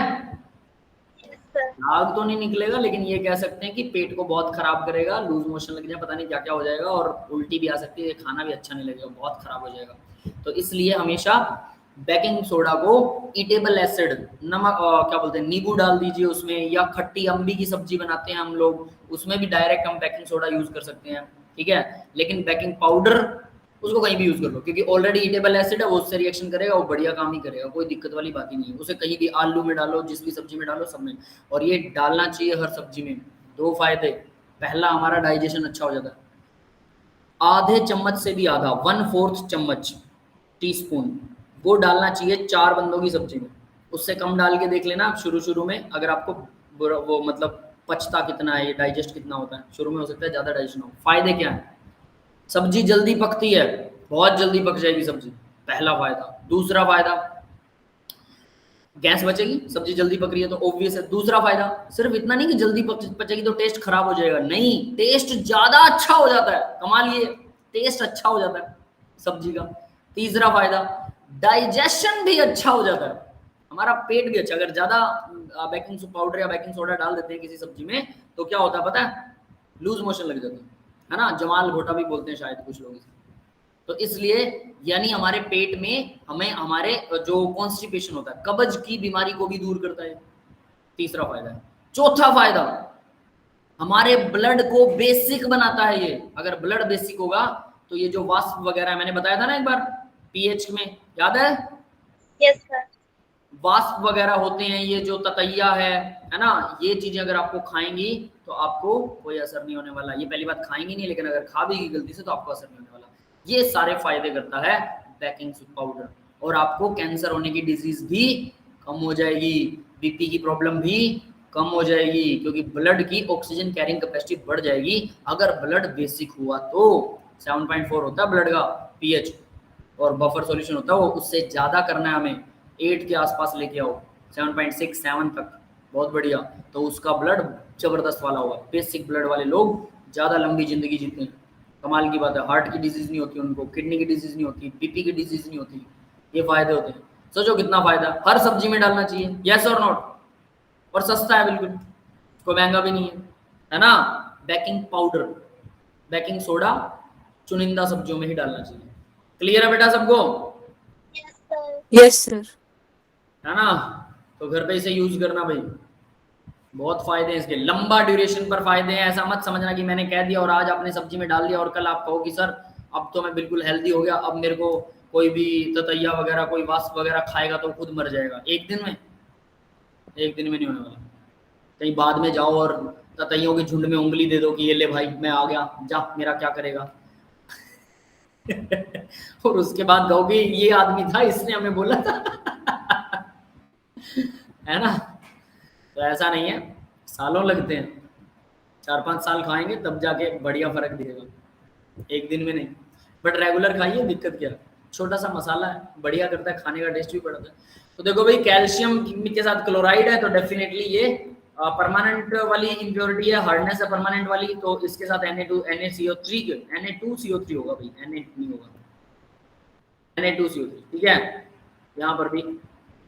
Yes, sir. झाग तो नहीं निकलेगा, लेकिन ये कह सकते हैं कि पेट को बहुत खराब करेगा, लूज मोशन लग जाए, पता नहीं क्या क्या हो जाएगा, और उल्टी भी आ सकती है, खाना भी अच्छा नहीं लगेगा, बहुत खराब हो जाएगा। तो इसलिए हमेशा बेकिंग सोडा को ईटेबल एसिड, नमक क्या बोलते हैं, नींबू डाल दीजिए उसमें, या खट्टी अम्बी की सब्जी बनाते हैं हम लोग, उसमें भी डायरेक्ट हम बेकिंग सोडा यूज कर सकते हैं। ठीक है। लेकिन बेकिंग पाउडर उसको कहीं भी यूज कर लो, क्योंकि ऑलरेडी ईटेबल एसिड है, वो उससे रिएक्शन करेगा, वो बढ़िया काम ही करेगा, कोई दिक्कत वाली बात ही नहीं है। उसे कहीं भी आलू में डालो, जिस भी सब्जी में डालो, सब में। और ये डालना चाहिए हर सब्जी में। 2 फायदे, पहला हमारा डाइजेशन अच्छा हो जाता है। आधे चम्मच से भी आधा, 1/4 चम्मच टीस्पून वो डालना चाहिए 4 बंदों की सब्जी में। उससे कम डाल के देख लेना आप शुरू में, अगर आपको वो मतलब पचता कितना है, ये डाइजेस्ट कितना होता है। शुरू में हो सकता है ज़्यादा डाइजेशन हो। फायदे क्या है? सब्जी जल्दी पकती है, बहुत जल्दी पक जाएगी सब्जी, पहला फायदा। दूसरा फायदा, गैस बचेगी, सब्जी जल्दी पक रही है तो ऑब्वियस है। दूसरा फायदा सिर्फ इतना नहीं कि जल्दी पचेगी तो टेस्ट खराब हो जाएगा, नहीं, टेस्ट ज्यादा अच्छा हो जाता है। कमाल, ये टेस्ट अच्छा हो जाता है सब्जी का। तीसरा फायदा, डाइजेशन भी अच्छा हो जाता है, हमारा पेट भी अच्छा। अगर ज्यादा बेकिंग पाउडर या बेकिंग सोडा डाल देते हैं किसी सब्जी में तो क्या होता है पता है? लूज मोशन लग जाता है ना, जमाल घोटा भी बोलते हैं शायद कुछ लोग इसे। तो इसलिए यानी हमारे पेट में हमें हमारे जो कॉन्स्टिपेशन होता है, कब्ज की बीमारी को भी दूर करता है। तीसरा फायदा है। चौथा फायदा, हमारे ब्लड को बेसिक बनाता है ये। अगर ब्लड बेसिक होगा तो ये जो वास्प वगैरह मैंने बताया था ना एक बार पीएच में, याद है? Yes sir. वास्प वगैरह होते हैं, ये जो ततैया है ना, ये चीजें अगर आपको खाएंगी तो आपको कोई असर नहीं होने वाला। ये पहली बात खाएंगी नहीं, लेकिन अगर खा भी गलती से तो आपको असर नहीं होने वाला। ये सारे फायदे करता है बेकिंग पाउडर। और आपको कैंसर होने की डिजीज भी कम हो जाएगी, बीपी की प्रॉब्लम भी कम हो जाएगी, क्योंकि ब्लड की ऑक्सीजन कैरिंग कैपेसिटी बढ़ जाएगी अगर ब्लड बेसिक हुआ तो। 7.4 होता है ब्लड का पीएच, और बफर सॉल्यूशन होता है वो, उससे ज्यादा करना है हमें, 8 के आसपास लेके आओ, 7.6 7 तक, बहुत बढ़िया। तो उसका ब्लड जबरदस्त वाला होगा। बेसिक ब्लड वाले लोग ज्यादा लंबी जिंदगी जीते हैं, कमाल की बात है। हार्ट की डिजीज नहीं होती उनको, किडनी की डिजीज नहीं होती, बीपी की डिजीज नहीं होती। ये फायदे होते हैं। सोचो कितना फायदा। हर सब्जी में डालना चाहिए, यस और नॉट? और सस्ता है बिल्कुल, कोई महंगा भी नहीं है ना। बेकिंग पाउडर, बेकिंग सोडा चुनिंदा सब्जियों में ही डालना चाहिए। क्लियर है बेटा सबको? Yes sir. Yes sir. है ना? तो घर पे इसे यूज करना भाई, बहुत फायदे हैं इसके, लंबा ड्यूरेशन पर फायदे हैं। ऐसा मत समझना कि मैंने कह दिया और आज आपने सब्जी में डाल दिया और कल आप कहो कि सर अब तो मैं बिल्कुल हेल्दी हो गया, अब मेरे को कोई भी ततैया वगैरह कोई वास्प वगैरह खाएगा तो खुद मर जाएगा। एक दिन में नहीं होने वाला। कहीं बाद में जाओ और ततैयों के झुंड में उंगली दे दो कि ये ले भाई मैं आ गया, जा मेरा क्या करेगा। और उसके बाद कहोगे ये आदमी था, इसने हमें बोला था। है ना? तो ऐसा नहीं है, सालों लगते हैं, 4-5 साल खाएंगे तब जाके बढ़िया फर्क दिखेगा, एक दिन में नहीं। बट रेगुलर खाइए, दिक्कत क्या है? छोटा सा मसाला है, बढ़िया करता है, खाने का टेस्ट भी बढ़ता है। तो देखो भाई, कैल्शियम के साथ क्लोराइड है तो डेफिनेटली ये परमानेंट वाली इम्प्योरिटी है, हार्डनेस है परमानेंट वाली। तो इसके साथ Na2CO3 होगा भाई, Na नहीं होगा, Na2CO3, ठीक है। यहाँ पर भी ये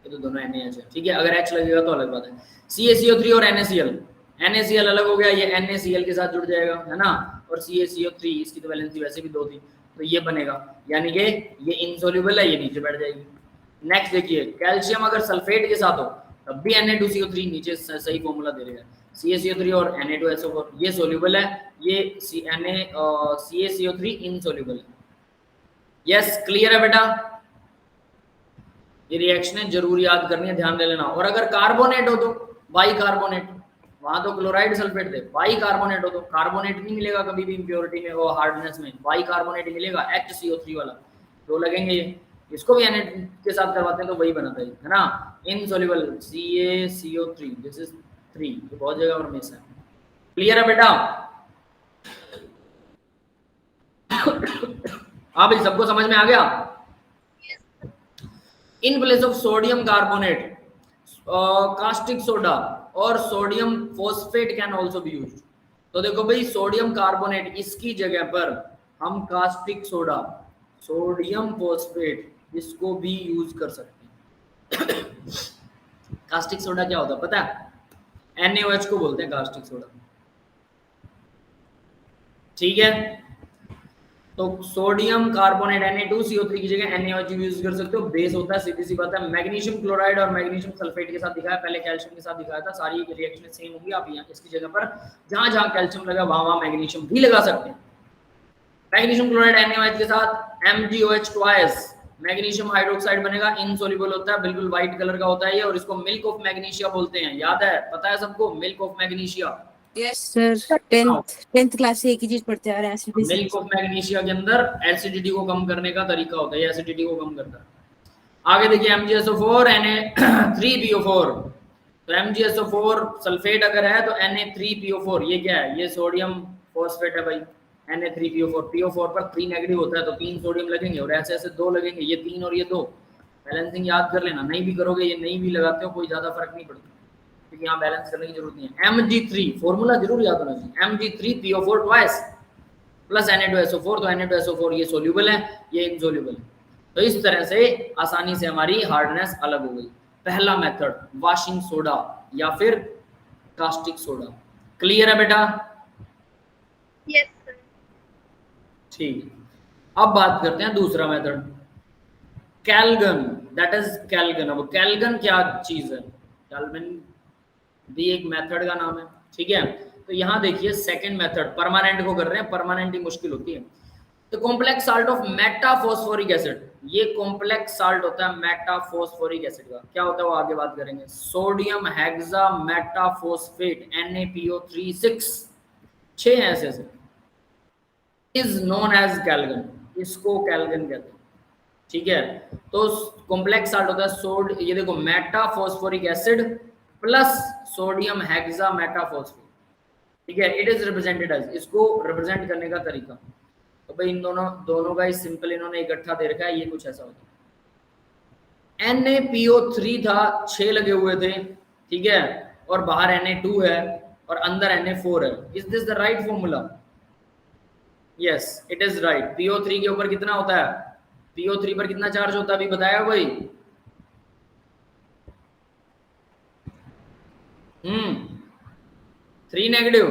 तो दोनों NaH है, ठीक है। अगर H लगेगा तो अलग बात है। CaCO3 और NaCl अलग हो गया, ये NaCl के साथ जुड़ जाएगा, है ना। और CaCO3 इसकी तो वैलेंसी वैसे भी 2 थी, तो ये बनेगा, यानी कि ये इनसोल्यूबल है, ये नीचे बैठ जाएगी। नेक्स्ट देखिए, कैल्शियम अगर सल्फेट के साथ हो तब भी Na2CO3 नीचे सही फॉर्मूला दे रहा है। CaCO3 और Na2SO4 ये सोल्यूबल है, ये CaCO3 इनसोल्यूबल है। यस, क्लियर है बेटा? ये रिएक्शनें जरूर याद करनी है, ध्यान दे लेना। और अगर कार्बोनेट हो तो बाइकार्बोनेट, वहां तो क्लोराइड सल्फेट थे, बाइकार्बोनेट हो तो कार्बोनेट नहीं मिलेगा कभी भी इम्प्योरिटी में, वो हार्डनेस में बाइकार्बोनेट ही मिलेगा, HCO3 वाला। 2 लगेंगे ये, इसको भी Na के साथ करवाते हैं तो वही बनाता है ना। इनसोल्यूबल CaCO3, दिस इज 3, ये बहुत जगह पर मिस है। क्लियर है बेटा? हाँ भाई, सबको समझ में आ गया? In place of sodium carbonate caustic soda और sodium phosphate can also be used. तो देखो भाई, सोडियम कार्बोनेट इसकी जगह पर हम कास्टिक सोडा, सोडियम फॉस्फेट, इसको भी यूज कर सकते हैं। कास्टिक सोडा क्या होता है पता है? NaOH को बोलते हैं कास्टिक सोडा, ठीक है। तो सोडियम कार्बोनेट Na2CO3 की जगह NaOH यूज कर सकते हो, बेस होता है, सीधी सी बात है। मैग्नीशियम क्लोराइड और मैग्नीशियम सल्फेट के साथ दिखाया, पहले कैल्शियम के साथ दिखाया था, सारी रिएक्शन सेम होगी। आप यहाँ इसकी जगह पर जहां जहां कैल्शियम लगा वहां मैग्नीशियम भी लगा सकते हैं, मैग्नीशियम क्लोराइड NaOH के साथ MgOH ट्वाइस, मैग्नीशियम हाइड्रोक्साइड बनेगा, इनसोल्युबल होता है, बिल्कुल व्हाइट कलर का होता है ये, और इसको मिल्क ऑफ मैग्नीशिया बोलते हैं। याद है, पता है सबको, milk of magnesia. Yes sir, 10th class से एक ही चीज पढ़ते आ रहे हैं, एसिडिटी। मिल्क ऑफ मैग्नीशिया के अंदर एसिडिटी को कम करने का तरीका होता है, ये एसिडिटी को कम करता है। आगे देखिए MgSO4 Na3PO4, तो MgSO4 सल्फेट अगर है तो Na3PO4 ये क्या है, ये सोडियम फॉस्फेट है भाई। Na3PO4, PO4 पर 3 नेगेटिव होता है तो 3 सोडियम लगेंगे, और ऐसे ऐसे 2 लगेंगे, ये 3 और ये 2। बैलेंसिंग याद कर लेना, नहीं भी करोगे, ये नहीं भी लगाते हो कोई ज्यादा फर्क नहीं पड़ता, क्योंकि यहाँ बैलेंस करने की जरूरत नहीं है। Mg3 फॉर्मूला जरूर याद होना चाहिए, Mg3PO4 ट्वाइस प्लस Na2SO4, तो Na2SO4 ये सोल्यूबल है, ये इनसोल्यूबल है। तो इस तरह से आसानी से हमारी हार्डनेस अलग हो गई। पहला मेथड वॉशिंग सोडा या फिर कास्टिक सोडा। क्लियर है बेटा? Yes, sir. ठीक, अब बात करते हैं दूसरा मेथड, कैल्गन, दैट इज कैल्गन। अब कैल्गन क्या चीज है? कैल्विन भी एक मेथड का नाम है, ठीक है। तो यहाँ देखिए सेकंड मेथड, परमानेंट को कर रहे हैं, परमानेंट ही मुश्किल होती है। तो complex salt of metaphosphoric acid, ये कॉम्प्लेक्स साल्ट होता है मेटाफॉस्फोरिक एसिड का, क्या होता है वो आगे बात करेंगे। सोडियम हेक्सा मेटाफॉस्फेट Na3PO36, 6 हैं ऐसे, इज नोन एज कैल्गन, इसको कैल्गन कहते हैं, ठीक है। तो कॉम्प्लेक्स साल्ट होता है ये देखो metaphosphoric acid plus sodium hexa metaphosphate, ठीक है। इट इज रिप्रेजेंटेड एज, इसको रिप्रेजेंट करने का तरीका, तो भाई इन दोनों का सिंपल इन्होंने इकट्ठा दे रखा है, ये कुछ ऐसा होता है। NaPO3 था, 6 लगे हुए थे, ठीक है, और बाहर Na2 है और अंदर Na4 है। Is this the right formula? Yes, it is right. PO3 के ऊपर कितना होता है, PO3 पर कितना चार्ज होता है अभी बताया भाई? 3 नेगेटिव,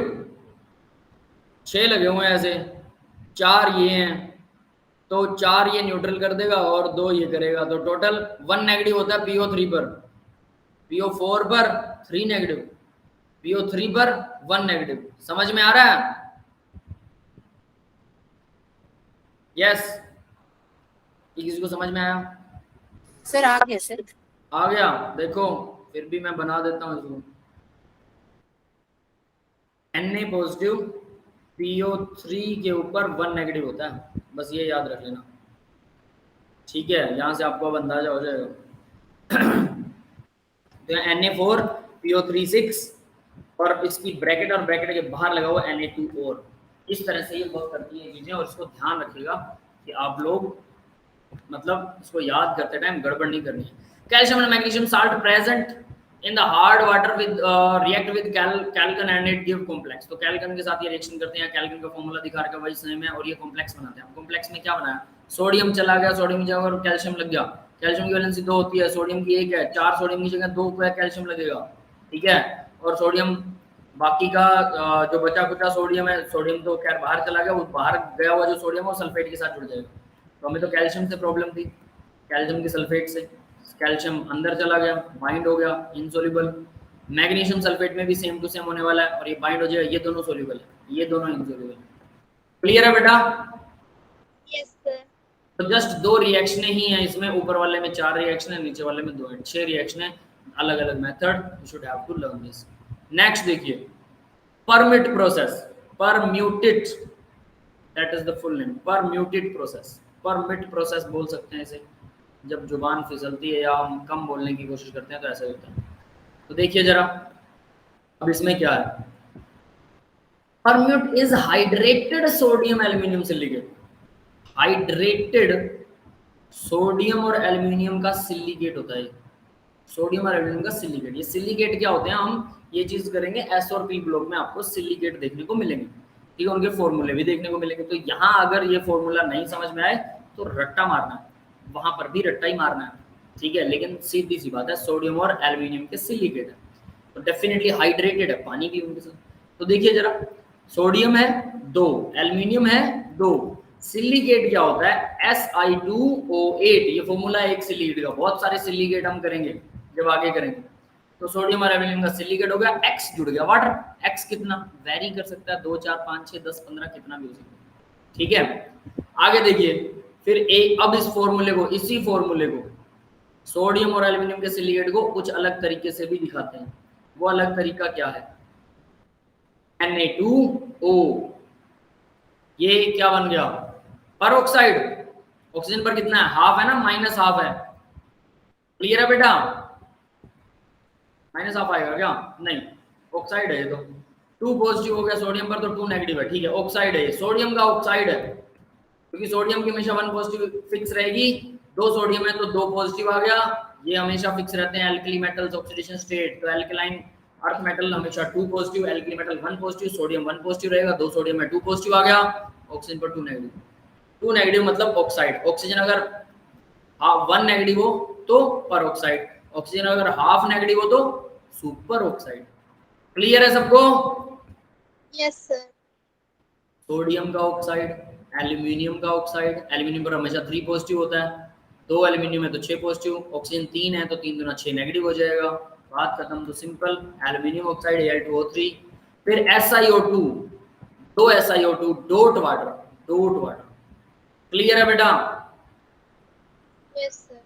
6 लगे हुए हैं ऐसे, 4 ये हैं, तो 4 ये न्यूट्रल कर देगा और 2 ये करेगा, तो टोटल 1 नेगेटिव होता है PO3 पर, PO4 पर 3 नेगेटिव, PO3 पर 1 नेगेटिव। समझ में आ रहा है? यस, किसी को समझ में आया? सर आ गया सर, आ गया। देखो फिर भी मैं बना देता हूँ इसको, Na पॉजिटिव PO3 के ऊपर 1 नेगेटिव होता है, बस ये याद रख लेना, ठीक है। यहाँ से आपको अब अंदाजा हो जाएगा। तो Na4 PO36 और इसकी ब्रैकेट और ब्रैकेट के बाहर लगा हुआ Na2 और, इस तरह से ये वर्क करती है चीजें, और इसको ध्यान रखिएगा कि आप लोग मतलब इसको याद करते टाइम गड़बड़ नहीं करनी है। Calcium and magnesium salt present in the hard water with react with calgon and it give complex. तो कैल्गन के साथ ये रिएक्शन करते हैं, कैल्गन का फॉर्मूला दिखा रखा है वही सेम है, और ये कॉम्प्लेक्स बनाते हैं। कॉम्प्लेक्स में क्या बनाया, सोडियम चला गया, सोडियम की जगह कैल्शियम लग गया, कैल्शियम की वैलेंसी 2 होती है, सोडियम की 1 है, 4 सोडियम की जगह 2 कैल्शियम लगेगा, ठीक है। और सोडियम बाकी का जो बचा कुचा सोडियम है, सोडियम तो खैर बाहर चला गया, वो बाहर गया हुआ जो सोडियम है वो सल्फेट के साथ जुड़ जाएगा। तो हमें तो कैल्शियम से प्रॉब्लम थी, कैल्शियम की सल्फेट से, कैल्शियम अंदर चला गया, बाइंड हो गया, इनसोल्यूबल। मैग्नीशियम सल्फेट में भी सेम टू सेम होने वाला है, और ये बाइंड हो जाएगा, ये दोनों सोल्यूबल है, ये दोनों इनसोल्यूबल है। क्लियर है बेटा? Yes, sir. तो जस्ट 2 रिएक्शनें ही हैं इसमें, ऊपर वाले में 4 रिएक्शन है, नीचे वाले में 2 है, 6 रिएक्शनें, अलग अलग method, you should have to learn this. Next देखिए, permit process, permutate, that is the full name, permutate process, permit process बोल सकते हैं इसे, जब जुबान फिसलती है या हम कम बोलने की कोशिश करते हैं तो ऐसा होता है। तो देखिए जरा, अब इसमें क्या है, permute is hydrated sodium aluminium silicate, hydrated sodium और एल्यूमिनियम का सिलिकेट होता है, सोडियम और एल्यूमिनियम का सिलिकेट। ये सिलिकेट क्या होते हैं, हम ये चीज करेंगे एस और पी ब्लॉक में, आपको सिलिकेट देखने को मिलेंगे, ठीक है, उनके फॉर्मूले भी देखने को मिलेंगे। तो यहाँ अगर ये फॉर्मूला नहीं समझ में आए तो रट्टा मारना है, वहां पर भी रट्टा ही मारना है, ठीक है, लेकिन सीधी सी बात है, सोडियम और एल्यूमिनियम के सिलिकेट है, तो डेफिनेटली हाइड्रेटेड है, पानी भी उनके साथ। तो देखिए जरा, सोडियम है 2, एल्यूमिनियम है 2, सिलिकेट क्या होता है, Si2O8, ये फॉर्मूला है एक सिलिकेट का, बहुत सारे सिलिकेट हम करेंगे जब आगे करेंगे। तो सोडियम और एल्यूमिनियम का सिलिकेट हो गया, X जुड़ गया वाटर, X कितना वेरी कर सकता है, 2 4 5 6 10 15 कितना भी हो सकता है, ठीक है, आगे देखिए फिर अब इस फॉर्मूले को, इसी फॉर्मूले को सोडियम और एल्यूमिनियम के सिलिकेट को कुछ अलग तरीके से भी दिखाते हैं। वो अलग तरीका क्या है? Na2O, ये क्या बन गया? परऑक्साइड। ऑक्सीजन पर कितना है? हाफ है ना, माइनस हाफ है। क्लियर है बेटा? माइनस हाफ आएगा क्या? नहीं, ऑक्साइड है ये तो। 2 पॉजिटिव हो गया सोडियम पर, तो 2 नेगेटिव है। ठीक है, ऑक्साइड है, सोडियम का ऑक्साइड है, क्योंकि सोडियम की हमेशा 1 पॉजिटिव फिक्स रहेगी। 2 सोडियम है तो 2 पॉजिटिव आ गया। ये हमेशा फिक्स रहते हैं एल्कली मेटल्स ऑक्सीडेशन स्टेट। तो एल्कलाइन अर्थ मेटल हमेशा 2 positive, alkali metal 1 positive, sodium 1 positive रहेगा। 2 सोडियम में 2 पॉजिटिव आ गया, ऑक्सीजन पर 2 नेगेटिव। 2 नेगेटिव मतलब ऑक्साइड। ऑक्सीजन अगर 1 नेगेटिव हो तो परऑक्साइड, ऑक्सीजन अगर हाफ नेगेटिव हो तो सुपर ऑक्साइड। क्लियर है सबको? Yes, sir. सोडियम का ऑक्साइड, एल्यूमिनियम का ऑक्साइड, एल्यूमिनियम पर हमेशा 3 पॉजिटिव होता है, 2 एल्यूमिनियम है तो 6 पॉजिटिव, ऑक्सीजन 3 है तो 3 दूना 6 नेगेटिव हो जाएगा। बात खत्म। तो सिंपल एल्यूमिनियम ऑक्साइड Al2O3। फिर SiO2, 2 SiO2 dot water, dot water. Clear है बेटा? Yes, sir.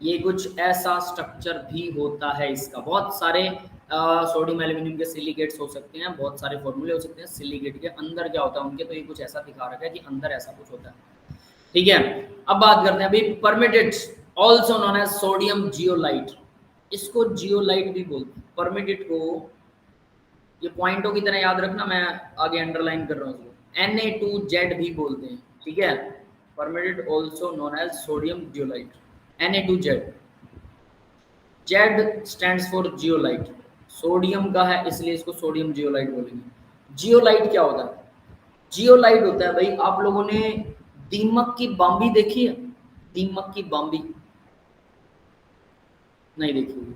ये कुछ ऐसा स्ट्रक्चर भी होता है इसका। बहुत सारे सोडियम एल्यूमिनियम के सिलिकेट्स हो सकते हैं, बहुत सारे फॉर्मूले हो सकते हैं। सिलिकेट के अंदर क्या होता है उनके, तो ये कुछ ऐसा दिखा रखा है कि अंदर ऐसा कुछ होता है। ठीक है, अब बात करते हैं अभी permutit, also known as sodium zeolite. इसको जियोलाइट भी बोलते हैं। परमिटेड को ये पॉइंटों की तरह याद रखना, मैं आगे अंडरलाइन कर रहा हूँ। Na2Z भी बोलते हैं। ठीक है, permutit also known as sodium zeolite, Na2Z। Z stands for zeolite, sodium का है इसलिए इसको सोडियम जियोलाइट बोलेंगे। जियोलाइट क्या होता है? जियोलाइट होता है भाई, आप लोगों ने दीमक की बाम्बी देखी है? दीमक की बाम्बी नहीं देखी होगी।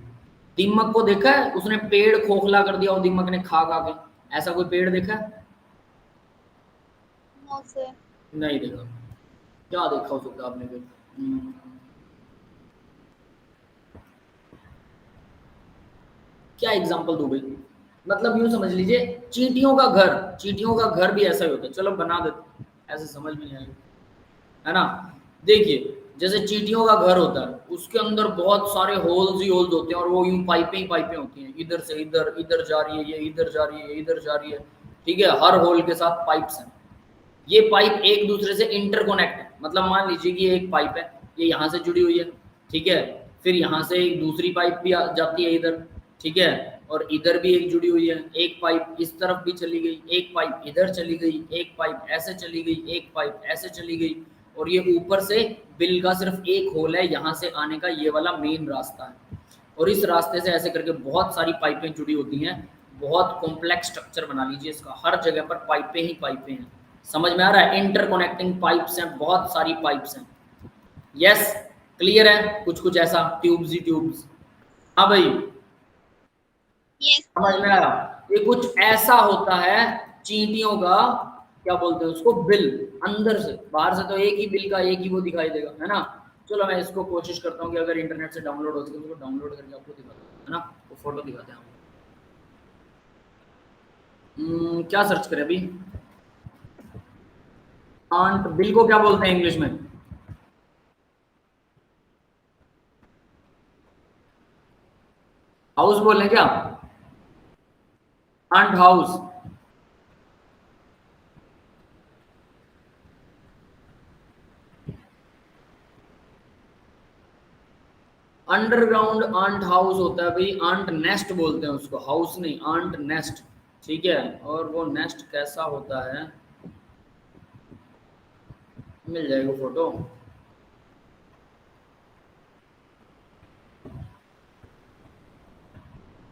दीमक को देखा है? उसने पेड़ खोखला कर दिया और दीमक ने खा खा के, ऐसा कोई पेड़ देखा है? No, sir. नहीं देखा। क्या देखा हो सकता आपने फिर? क्या एग्जांपल दूं भाई? मतलब यूं समझ लीजिए, चींटियों का घर, चींटियों का घर भी ऐसा ही होता है। चलो बना देते, ऐसे समझ में नहीं आएगा, है ना? देखिए जैसे चींटियों का घर होता है, उसके अंदर बहुत सारे होल्स ही होल्स होते हैं, और वो यूं पाइपें ही पाइपें होती हैं, इधर से इधर, इधर जा रही है ये, इधर जा रही है, इधर जा रही है। ठीक है, हर होल के साथ पाइप्स हैं। ये पाइप एक दूसरे से इंटरकनेक्ट है। मतलब मान लीजिए कि ये एक पाइप है, ये यहाँ से जुड़ी हुई है, ठीक है, फिर यहाँ से एक दूसरी पाइप भी जाती है इधर, ठीक है, और इधर भी एक जुड़ी हुई है। एक पाइप इस तरफ भी चली गई, एक पाइप इधर चली गई, एक पाइप ऐसे चली गई, एक पाइप ऐसे चली गई, और ये ऊपर से बिल का सिर्फ एक होल है यहाँ से आने का, ये वाला मेन रास्ता है। और इस रास्ते से ऐसे करके बहुत सारी पाइपें जुड़ी होती हैं। बहुत कॉम्प्लेक्स स्ट्रक्चर बना लीजिए इसका, हर जगह पर पाइपें ही पाइपें हैं। समझ में आ रहा है? इंटरकनेक्टिंग पाइप्स हैं, बहुत सारी पाइप्स हैं। यस, क्लियर है? कुछ कुछ ऐसा ट्यूब्स ही ट्यूब्स। हाँ भाई, Yes, समझ में आया? ये कुछ ऐसा होता है चींटियों का, क्या बोलते हैं उसको, बिल। अंदर से, बाहर से तो एक ही बिल का एक ही वो दिखाई देगा, है ना? चलो मैं इसको कोशिश करता हूँ कि अगर इंटरनेट से डाउनलोड हो सके तो डाउनलोड करके आपको दिखाता हूँ, है ना? वो फोटो दिखाते हैं आपको। क्या सर्च करें अभी? आंट बिल को क्या बोलते हैं इंग्लिश में? हाउस बोल रहे क्या? Ant house. Underground ant house होता है भाई, आंट नेस्ट बोलते हैं उसको, हाउस नहीं, आंट नेस्ट। ठीक है, और वो नेस्ट कैसा होता है, मिल जाएगा फोटो।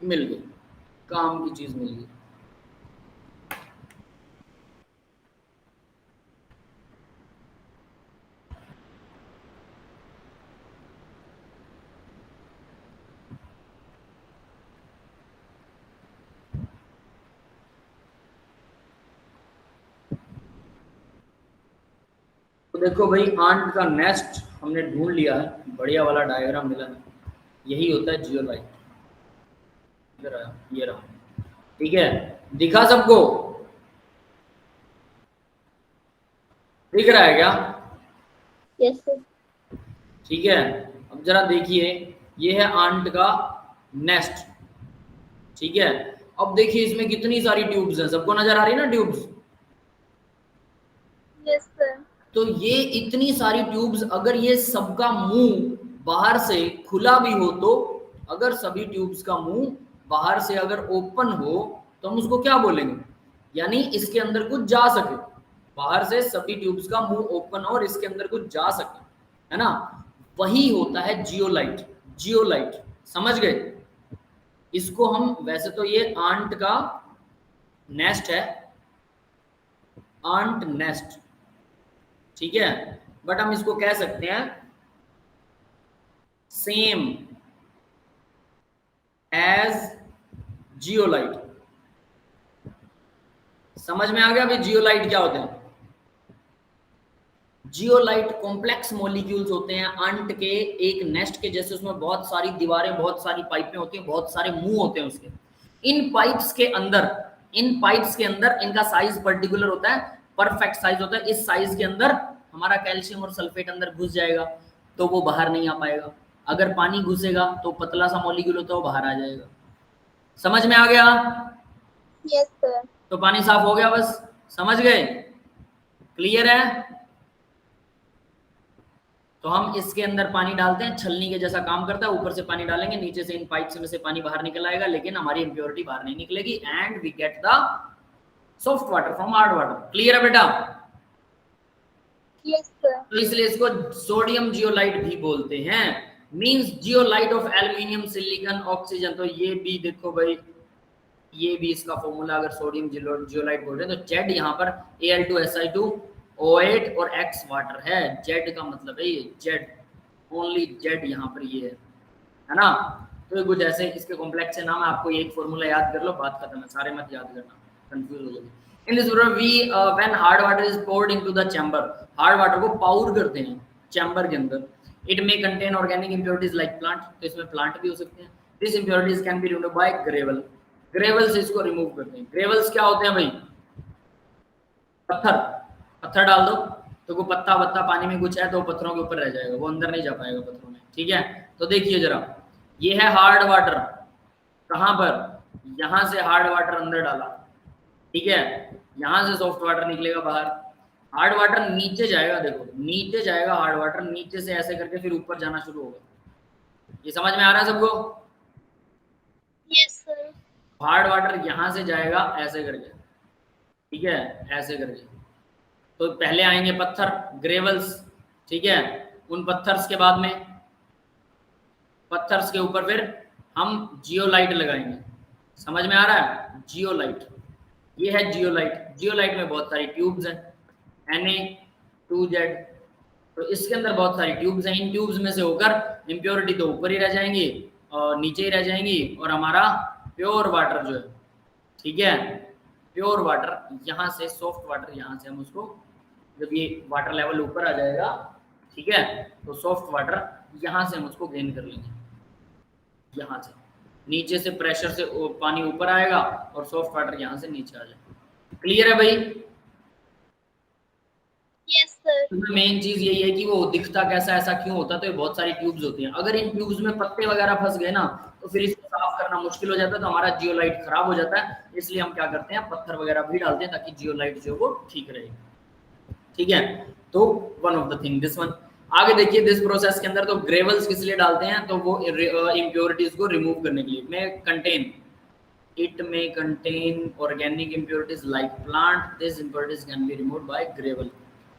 मिल गई, काम की चीज मिल गई। तो देखो भाई, आंट का नेस्ट हमने ढूंढ लिया है, बढ़िया वाला डायग्राम मिला है। यही होता है जियोलाइट। इधर आया, ये रहा। ठीक है, दिखा सबको? दिख रहा है क्या? Yes, sir. ठीक है, अब जरा देखिए, ये है आंट का नेस्ट। ठीक है, अब देखिए इसमें कितनी सारी ट्यूब्स हैं, सबको नजर आ रही है ना ट्यूब्स? Yes, sir. तो ये इतनी सारी ट्यूब्स, अगर ये सबका मुंह बाहर से खुला भी हो, तो अगर सभी ट्यूब्स का मुंह बाहर से अगर ओपन हो तो हम उसको क्या बोलेंगे? यानी इसके अंदर कुछ जा सके, बाहर से सभी ट्यूब्स का मुंह ओपन हो और इसके अंदर कुछ जा सके, है ना, वही होता है जियोलाइट। जियोलाइट, समझ गए? इसको हम, वैसे तो ये आंट का नेस्ट है, आंट नेस्ट, ठीक है, बट हम इसको कह सकते हैं सेम एज जियोलाइट। समझ में आ गया भाई जियोलाइट क्या होते हैं? जियोलाइट कॉम्प्लेक्स मॉलिक्यूल्स होते हैं अंट के एक नेस्ट के जैसे, उसमें बहुत सारी दीवारें, बहुत सारी पाइपें होती हैं, बहुत सारे मुंह होते हैं उसके। इन पाइप्स के अंदर इनका साइज पर्टिकुलर होता है, परफेक्ट साइज होता है। इस साइज के अंदर हमारा कैल्शियम और सल्फेट अंदर घुस जाएगा तो वो बाहर नहीं आ पाएगा। अगर पानी घुसेगा तो पतला सा मॉलिक्यूल होता है, वो बाहर आ जाएगा। समझ में आ गया? Yes, sir. तो पानी साफ हो गया, बस समझ गए? क्लियर है? तो हम इसके अंदर पानी डालते हैं, छलनी के जैसा काम करता है, ऊपर से पानी डालेंगे, नीचे से इन पाइप्स में से पानी बाहर निकल आएगा, लेकिन हमारी इम्प्योरिटी बाहर नहीं निकलेगी, and we get the soft water from hard water. Clear है बेटा? Yes, sir. तो इसलिए इसको सोडियम जियोलाइट भी बोलते हैं, means zeolite of aluminium silicon oxygen. तो ये भी देखो भाई, ये भी इसका फॉर्मूला, अगर सोडियम जियोलाइट बोल रहे हैं तो जेड यहाँ पर Al2Si2 O8 और X वाटर है। जेड का मतलब है ये जेड, ओनली जेड यहाँ पर ये है ना। तो ये कुछ ऐसे इसके कॉम्प्लेक्स से नाम है, आपको एक फॉर्मूला याद कर लो, बात खत्म है, सारे मत याद करना, कंफ्यूज हो जाएगी। In this we when hard water is poured into the chamber, hard water को पाउर करते हैं चैम्बर के अंदर, it may contain organic impurities like plant, तो इसमें प्लांट भी हो सकते हैं। This impurities can be removed by gravel, gravel से इसको रिमूव करते हैं। ग्रेवल्स क्या होते हैं भाई? पत्थर, पत्थर डाल दो तो वो पत्ता पानी में कुछ है तो पत्थरों के ऊपर रह जाएगा, वो अंदर नहीं जा पाएगा पत्थरों में। ठीक है, तो देखिए जरा, ये है हार्ड वाटर, कहाँ पर? यहाँ से हार्ड वाटर अंदर डाला, ठीक है, यहाँ से सॉफ्ट वाटर निकलेगा बाहर, हार्ड वाटर नीचे जाएगा, देखो नीचे जाएगा हार्ड वाटर, नीचे से ऐसे करके फिर ऊपर जाना शुरू होगा। ये समझ में आ रहा है सबको? Yes, sir. हार्ड वाटर यहाँ से जाएगा ऐसे करके, ठीक है, ऐसे करके, तो पहले आएंगे पत्थर, ग्रेवल्स, ठीक है, उन पत्थर्स के बाद में, पत्थर्स के ऊपर फिर हम जियोलाइट लगाएंगे। समझ में आ रहा है? जियोलाइट, ये है जियोलाइट। जियोलाइट में बहुत सारी ट्यूब्स हैं, Na2Z, तो इसके अंदर बहुत सारी ट्यूब्स हैं। इन ट्यूब्स में से होकर इम्प्योरिटी तो ऊपर ही रह जाएंगी और नीचे ही रह जाएंगी, और हमारा प्योर वाटर जो है, ठीक है, प्योर वाटर यहाँ से, सॉफ्ट वाटर यहाँ से हम उसको, जब ये वाटर लेवल ऊपर आ जाएगा, ठीक है, तो सॉफ्ट वाटर यहाँ से हम उसको गेन कर लेंगे, यहाँ से नीचे से प्रेशर से पानी ऊपर आएगा और सॉफ्ट वाटर यहाँ से नीचे आ जाएगा। क्लियर है भाई? Yes, sir. मेन चीज यही है कि वो दिखता कैसा, ऐसा क्यों होता है? तो ये बहुत सारी ट्यूब्स होती हैं, अगर इन ट्यूब्स में पत्ते वगैरह फंस गए ना तो फिर इसको साफ करना मुश्किल हो जाता है, तो हमारा जियोलाइट खराब हो जाता है। इसलिए हम क्या करते हैं, पत्थर वगैरह भी डालते हैं ताकि जियोलाइट जो वो ठीक रहे। ठीक है, तो one of the thing this one. आगे देखिए, दिस प्रोसेस के अंदर तो ग्रेवल्स किस लिए डालते हैं, तो वो इम्प्योरिटीज को रिमूव करने के लिए। इट में contain organic impurities like plant, this impurities can be removed by gravel,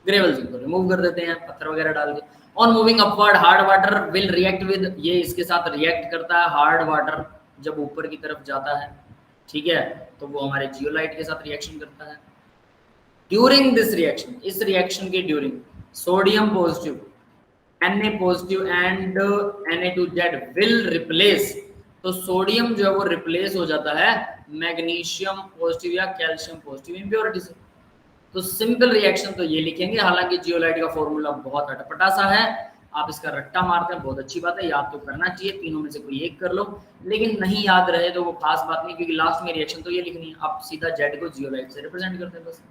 gravels इनको रिमूव कर देते हैं पत्थर वगैरह डाल के। On moving upward hard water will react with, ये इसके साथ रिएक्ट करता है, हार्ड वाटर जब ऊपर की तरफ जाता है, ठीक है, तो वो हमारे जियोलाइट के साथ रिएक्शन करता है। ड्यूरिंग दिस रिएक्शन, इस रिएक्शन के during, sodium positive, Na positive and Na2Z will replace, तो सोडियम जो है वो रिप्लेस हो जाता है मैग्नीशियम पॉजिटिव या कैल्शियम पॉजिटिव इम्प्योरिटी से। तो सिंपल रिएक्शन तो ये लिखेंगे, हालांकि जियोलाइट का फॉर्मूला बहुत अटपटा सा है, आप इसका रट्टा मारते हैं, बहुत अच्छी बात है, याद तो करना चाहिए, तीनों में से कोई एक कर लो, लेकिन नहीं याद रहे तो वो खास बात नहीं, क्योंकि लास्ट में रिएक्शन तो ये लिखनी है, आप सीधा जेड को जियोलाइट से रिप्रेजेंट करते हैं बस,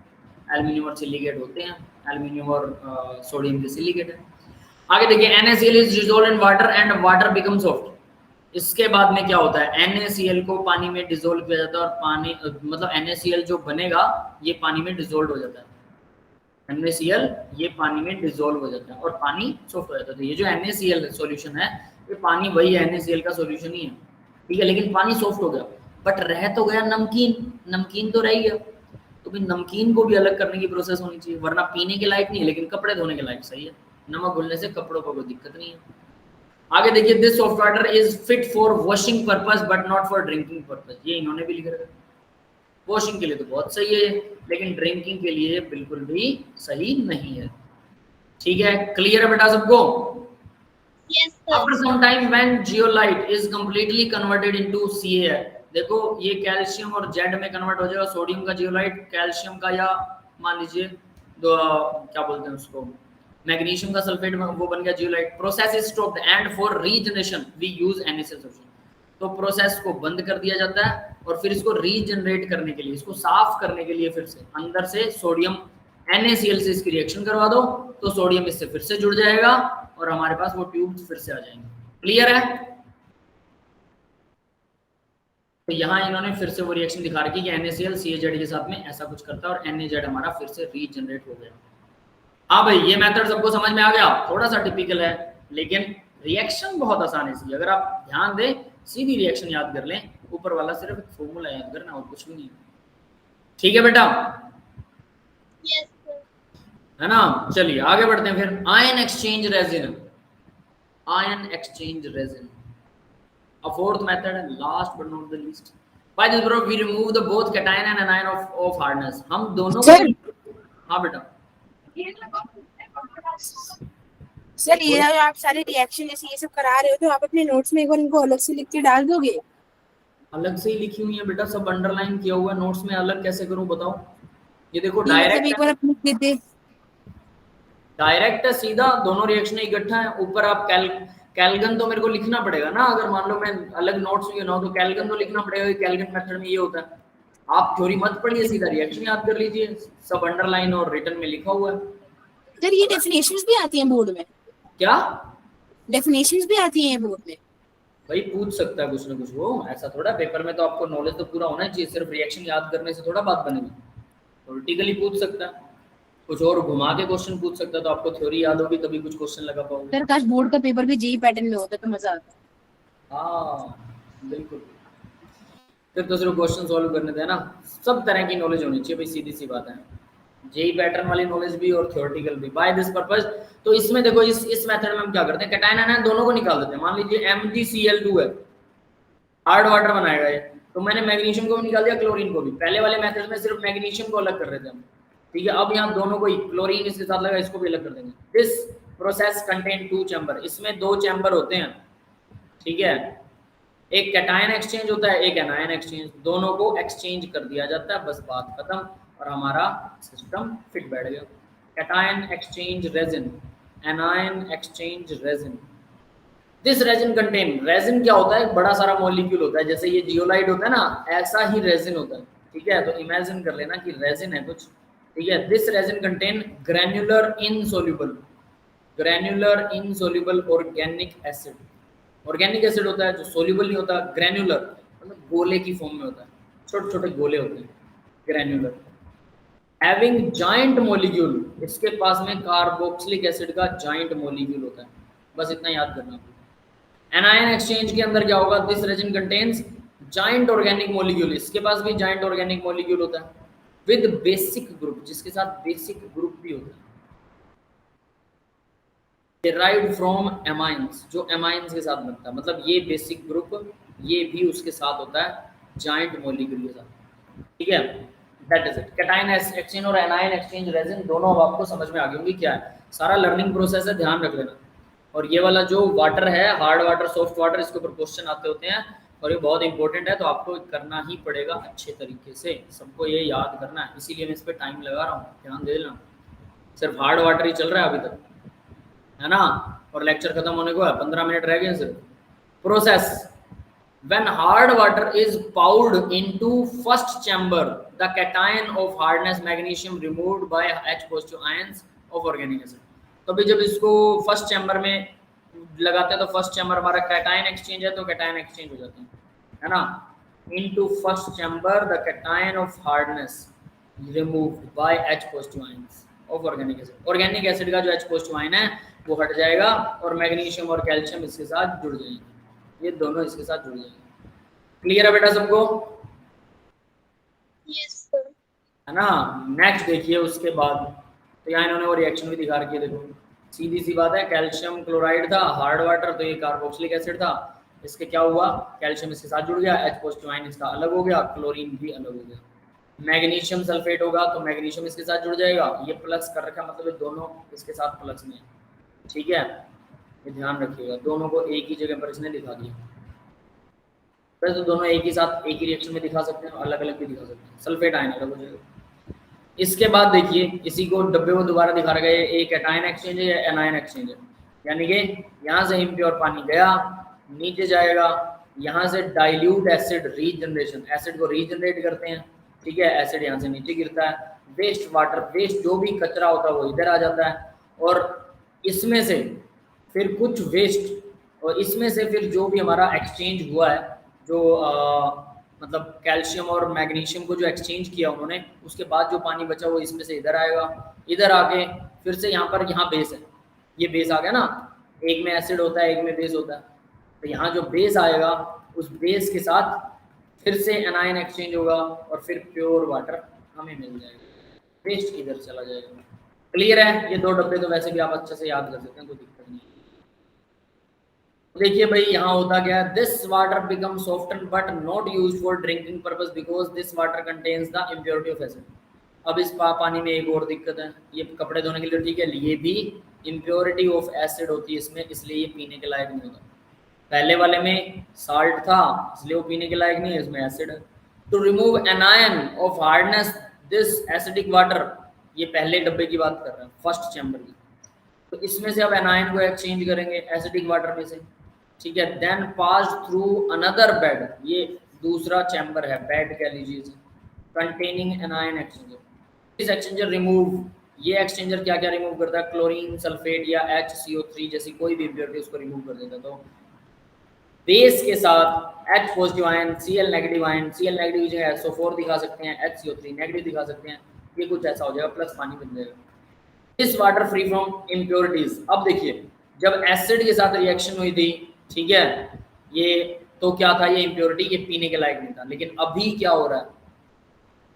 एल्यूमिनियम और सिलिकेट होते हैं, एल्यूमिनियम और सोडियम के सिलिकेट है। आगे देखिए NaCl is dissolved in water and water become soft. इसके बाद में क्या होता है, NaCl को पानी में डिसॉल्व किया जाता है और पानी मतलब NaCl जो बनेगा ये पानी में डिसॉल्व हो जाता है। NaCl ये पानी में डिसॉल्व हो जाता है और पानी सॉफ्ट हो जाता है। तो ये जो NaCl सॉल्यूशन है ये पानी वही NaCl का सॉल्यूशन ही है, ठीक है, लेकिन पानी सॉफ्ट हो गया बट रह तो गया नमकीन, नमकीन तो रह गया। तो भी नमकीन को भी अलग करने की प्रोसेस होनी चाहिए, वरना पीने के लायक नहीं है लेकिन कपड़े धोने के लायक सही है। नमक घुलने से कपड़ों को कोई दिक्कत नहीं है। आगे देखिए this soft water is fit for washing purpose but not for drinking purpose. ये इन्होंने भी लिख रखा है। वॉशिंग के लिए तो बहुत सही है लेकिन ड्रिंकिंग के लिए बिल्कुल भी सही नहीं है, ठीक है। क्लियर है बेटा सबको? Yes, sir. After some time when zeolite is completely converted into CaF, देखो ये कैल्शियम और जेड में कन्वर्ट हो जाएगा, सोडियम का जियोलाइट कैल्शियम का, या मान लीजिए क्या बोलते हैं उसको, मैग्नीशियम का सल्फेट वो बन गया zeolite. Process is stopped and for regeneration we use NaCl solution. तो प्रोसेस को बंद कर दिया जाता है और फिर इसको रीजनरेट करने के लिए, इसको साफ करने के लिए फिर से अंदर से सोडियम NaCl से इसकी रिएक्शन करवा दो तो सोडियम इससे फिर से जुड़ जाएगा और हमारे पास वो ट्यूब्स फिर से आ जाएंगे। क्लियर है? तो यहाँ इन्होंने फिर से वो रिएक्शन दिखा रखी कि NaCl CaZ के साथ में ऐसा कुछ करता है और NaZ हमारा फिर से रीजनरेट हो गया। हाँ भाई ये मेथड सबको समझ में आ गया? थोड़ा सा टिपिकल है लेकिन रिएक्शन बहुत आसान है इसकी, अगर आप ध्यान दें सीधी रिएक्शन याद कर लें, ऊपर वाला सिर्फ एक फॉर्मूला याद करना और कुछ भी नहीं। ठीक है बेटा? Yes, sir. है ना? चलिए आगे बढ़ते हैं फिर। Ion exchange resin, ion exchange resin a fourth method and last but not the least, by this process we remove the both cation and anion of hardness। हम दोनों सर हाँ बेटा सर ये जो आप सारे रिएक्शन जैसे ये सब करा रहे हो तो आप अपने नोट्स में एक बार इनको अलग से लिख के डाल दोगे? अलग से ही लिखी हुई है बेटा, सब अंडरलाइन किया हुआ है, नोट्स में अलग कैसे करूं बताओ? ये देखो मतलब डायरेक्ट एक बार आप लिख देते। डायरेक्ट है सीधा, दोनों रिएक्शन इकट्ठा है। ऊपर आप कैल्गन तो मेरे को लिखना पड़ेगा ना, अगर मान लो मैं अलग नोट्स में ना हो तो कैल्गन तो लिखना पड़ेगा, कैल्गन मेथड में ये होता है। आप थ्योरी मत पढ़िए, सीधा रिएक्शन याद कर लीजिए, सब अंडरलाइन और रिटन में लिखा हुआ है। सर ये डेफिनेशंस भी आती हैं बोर्ड में? क्या डेफिनेशंस भी आती हैं बोर्ड में? भाई पूछ सकता है कुछ ना कुछ, वो ऐसा थोड़ा पेपर में तो आपको नॉलेज तो पूरा होना चाहिए, सिर्फ रिएक्शन याद करने से थोड़ा बात बनेगी। पॉलिटिकली पूछ सकता है, कुछ और घुमा के क्वेश्चन पूछ सकता है, तो आपको थ्योरी याद होगी तभी कुछ क्वेश्चन लगा पाओगे। सर काश बोर्ड का पेपर भी जेई पैटर्न में होता तो मजा आता। हाँ बिल्कुल, फिर तो सिर्फ क्वेश्चन सॉल्व करने थे ना। सब तरह की नॉलेज होनी चाहिए भाई, सीधी सी बात है। जेई पैटर्न वाली नॉलेज भी और थ्योरेटिकल भी। बाय दिस पर्पस तो इसमें देखो इस मेथड में हम क्या करते हैं, कैटायन आयन दोनों को निकाल देते हैं। मान लीजिए MgCl2 है, हार्ड वाटर बनाएगा ये, तो मैंने मैग्नीशियम को भी निकाल दिया, क्लोरीन को भी। पहले वाले मेथड में सिर्फ मैग्नीशियम को अलग कर रहे थे हम, ठीक है। अब यहाँ दोनों को ही, क्लोरीन इसके साथ लगा, इसको भी अलग कर देंगे। दिस प्रोसेस कंटेन 2 चैम्बर, इसमें 2 चैम्बर होते हैं, ठीक है। एक कैटायन एक्सचेंज होता है, एक एनायन एक्सचेंज, दोनों को एक्सचेंज कर दिया जाता है, बस बात खत्म और हमारा सिस्टम फिट बैठ गया। Cation exchange resin, anion exchange resin. This resin contain, resin क्या होता है, एक बड़ा सारा मॉलिक्यूल होता है, जैसे ये जियोलाइट होता है ना, ऐसा ही रेजिन होता है, ठीक है। तो इमेजिन कर लेना कि रेजिन है कुछ, ठीक है। This resin contain granular insoluble, granular insoluble organic acid. Organic acid होता है जो सोल्यूबल नहीं होता, ग्रैन्युलर मतलब गोले की फॉर्म में होता है, छोटे छोटे गोले होते हैं, ग्रैन्युलर। हैविंग जॉइंट मॉलिक्यूल, इसके पास में कार्बोक्सिलिक एसिड का जॉइंट मॉलिक्यूल होता है, बस इतना याद करना। एनायन एक्सचेंज के अंदर क्या होगा, this resin contains joint organic molecule, इसके पास भी जॉइंट ऑर्गेनिक मॉलिक्यूल होता है विद बेसिक ग्रुप, जिसके साथ बेसिक ग्रुप भी होता है, derived from amines, जो amines के साथ बनता है, मतलब ये बेसिक ग्रुप ये भी उसके साथ होता है जॉइंट मॉलिक्यूल के साथ, ठीक है। That is it. Cation exchange और एनायन एक्सचेंज रेजिन दोनों अब आपको समझ में आ गई होंगी क्या है, सारा लर्निंग प्रोसेस है, ध्यान रख लेना। और ये वाला जो वाटर है, हार्ड वाटर सॉफ्ट वाटर, इसके ऊपर क्वेश्चन आते होते हैं और ये बहुत इंपॉर्टेंट है, तो आपको करना ही पड़ेगा अच्छे तरीके से, सबको ये याद करना है, इसीलिए मैं इस पर टाइम लगा रहा हूँ, ध्यान दे लेना। सिर्फ हार्ड वाटर ही चल रहा है अभी तक, है ना, और लेक्चर खत्म होने को है, 15 मिनट रह गए सिर्फ। Process When hard water is poured into first chamber, the cation of hardness magnesium removed by H positive ions of organic acid. तो भी जब इसको फर्स्ट चैम्बर में लगाते हैं तो फर्स्ट चैम्बर हमारा कैटायन एक्सचेंज है तो कैटायन एक्सचेंज हो जाते हैं, है ना. Into first chamber the cation of hardness removed by H positive ions of organic acid. Organic acid का जो H positive आयन है वो हट जाएगा और मैग्नीशियम और कैल्शियम इसके साथ जुड़ जाएंगे, ये दोनों इसके साथ जुड़ जाएंगे. क्लियर है बेटा सबको? Yes, sir. है ना. नेक्स्ट देखिए उसके बाद तो यहाँ इन्होंने वो रिएक्शन भी दिखा रखी है, देखो सीधी सी बात है. कैल्शियम क्लोराइड था हार्ड वाटर, तो ये कार्बोक्सिलिक एसिड था, इसके क्या हुआ, कैल्शियम इसके साथ जुड़ गया, H positive आयन इसका अलग हो गया, क्लोरीन भी अलग हो गया. मैग्नीशियम सल्फेट होगा तो मैग्नीशियम इसके साथ जुड़ जाएगा, ये प्लस कर रखा मतलब दोनों इसके साथ प्लस में, ठीक है, ये ध्यान रखिएगा. दोनों को एक ही जगह पर इसने दिखा दिया. वैसे तो दोनों एक ही साथ एक ही रिएक्शन में दिखा सकते हैं, अलग अलग भी दिखा सकते हैं. सल्फेट आयन अलग हो जाएगा. इसके बाद देखिए इसी को डब्बे को दोबारा दिखा रखा है, एक एटायन एक्सचेंज है या एनायन एक्सचेंज है, यानी कि यहाँ से इम्प्योर पानी गया नीचे जाएगा, यहाँ से डाइल्यूट एसिड रीजनरेशन, एसिड को रीजनरेट करते हैं, ठीक है, एसिड यहाँ से नीचे गिरता है, वेस्ट वाटर वेस्ट जो भी कचरा होता है वो इधर आ जाता है, और इसमें से फिर कुछ वेस्ट और इसमें से फिर जो भी हमारा एक्सचेंज हुआ है, जो मतलब कैल्शियम और मैग्नीशियम को जो एक्सचेंज किया उन्होंने, उसके बाद जो पानी बचा वो इसमें से इधर आएगा, इधर आके फिर से यहाँ पर यहाँ बेस है, ये बेस आ गया ना, एक में एसिड होता है एक में बेस होता है, तो यहाँ जो बेस आएगा उस बेस के साथ फिर से एनायन एक्सचेंज होगा और फिर प्योर वाटर हमें मिल जाएगा, वेस्ट इधर चला जाएगा. क्लियर है? ये दो डब्बे तो वैसे भी आप अच्छे से याद कर सकते हैं, कोई दिक्कत नहीं. देखिए भाई यहाँ होता क्या है, this water become soften but not used for drinking purpose because this water contains the impurity of acid. अब इस पानी में एक और दिक्कत है, ये कपड़े धोने के लिए ठीक है, ये भी इम्प्योरिटी ऑफ एसिड होती है इसमें, इसलिए ये पीने के लायक नहीं होता. पहले वाले में साल्ट था इसलिए वो पीने के लायक नहीं है, इसमें एसिड है. To remove anion of hardness this acidic water, ये पहले डब्बे की बात कर रहे हैं फर्स्ट चैम्बर की, तो इसमें से अब एनायन को एक्सचेंज करेंगे एसिडिक वाटर में से, ठीक है. Then pass through another bed, ये दूसरा चैम्बर है, बेड कह लीजिए, कंटेनिंग एनायन एक्सचेंजर. इस एक्सचेंजर रिमूव, ये एक्सचेंजर क्या क्या रिमूव करता है, क्लोरीन सल्फेट या HCO3 जैसी कोई भी इम्प्योरिटी उसको रिमूव कर देता है. तो बेस के साथ H positive ion, Cl negative ion, Cl negative जो है SO4 दिखा सकते हैं, HCO3 नेगेटिव दिखा सकते हैं, ये कुछ ऐसा हो जाएगा, प्लस पानी बन जाएगा. This water free from impurities. अब देखिए जब एसिड के साथ रिएक्शन हुई थी, ठीक है, ये तो क्या था, ये इम्प्योरिटी, ये पीने के लायक नहीं था. लेकिन अभी क्या हो रहा है,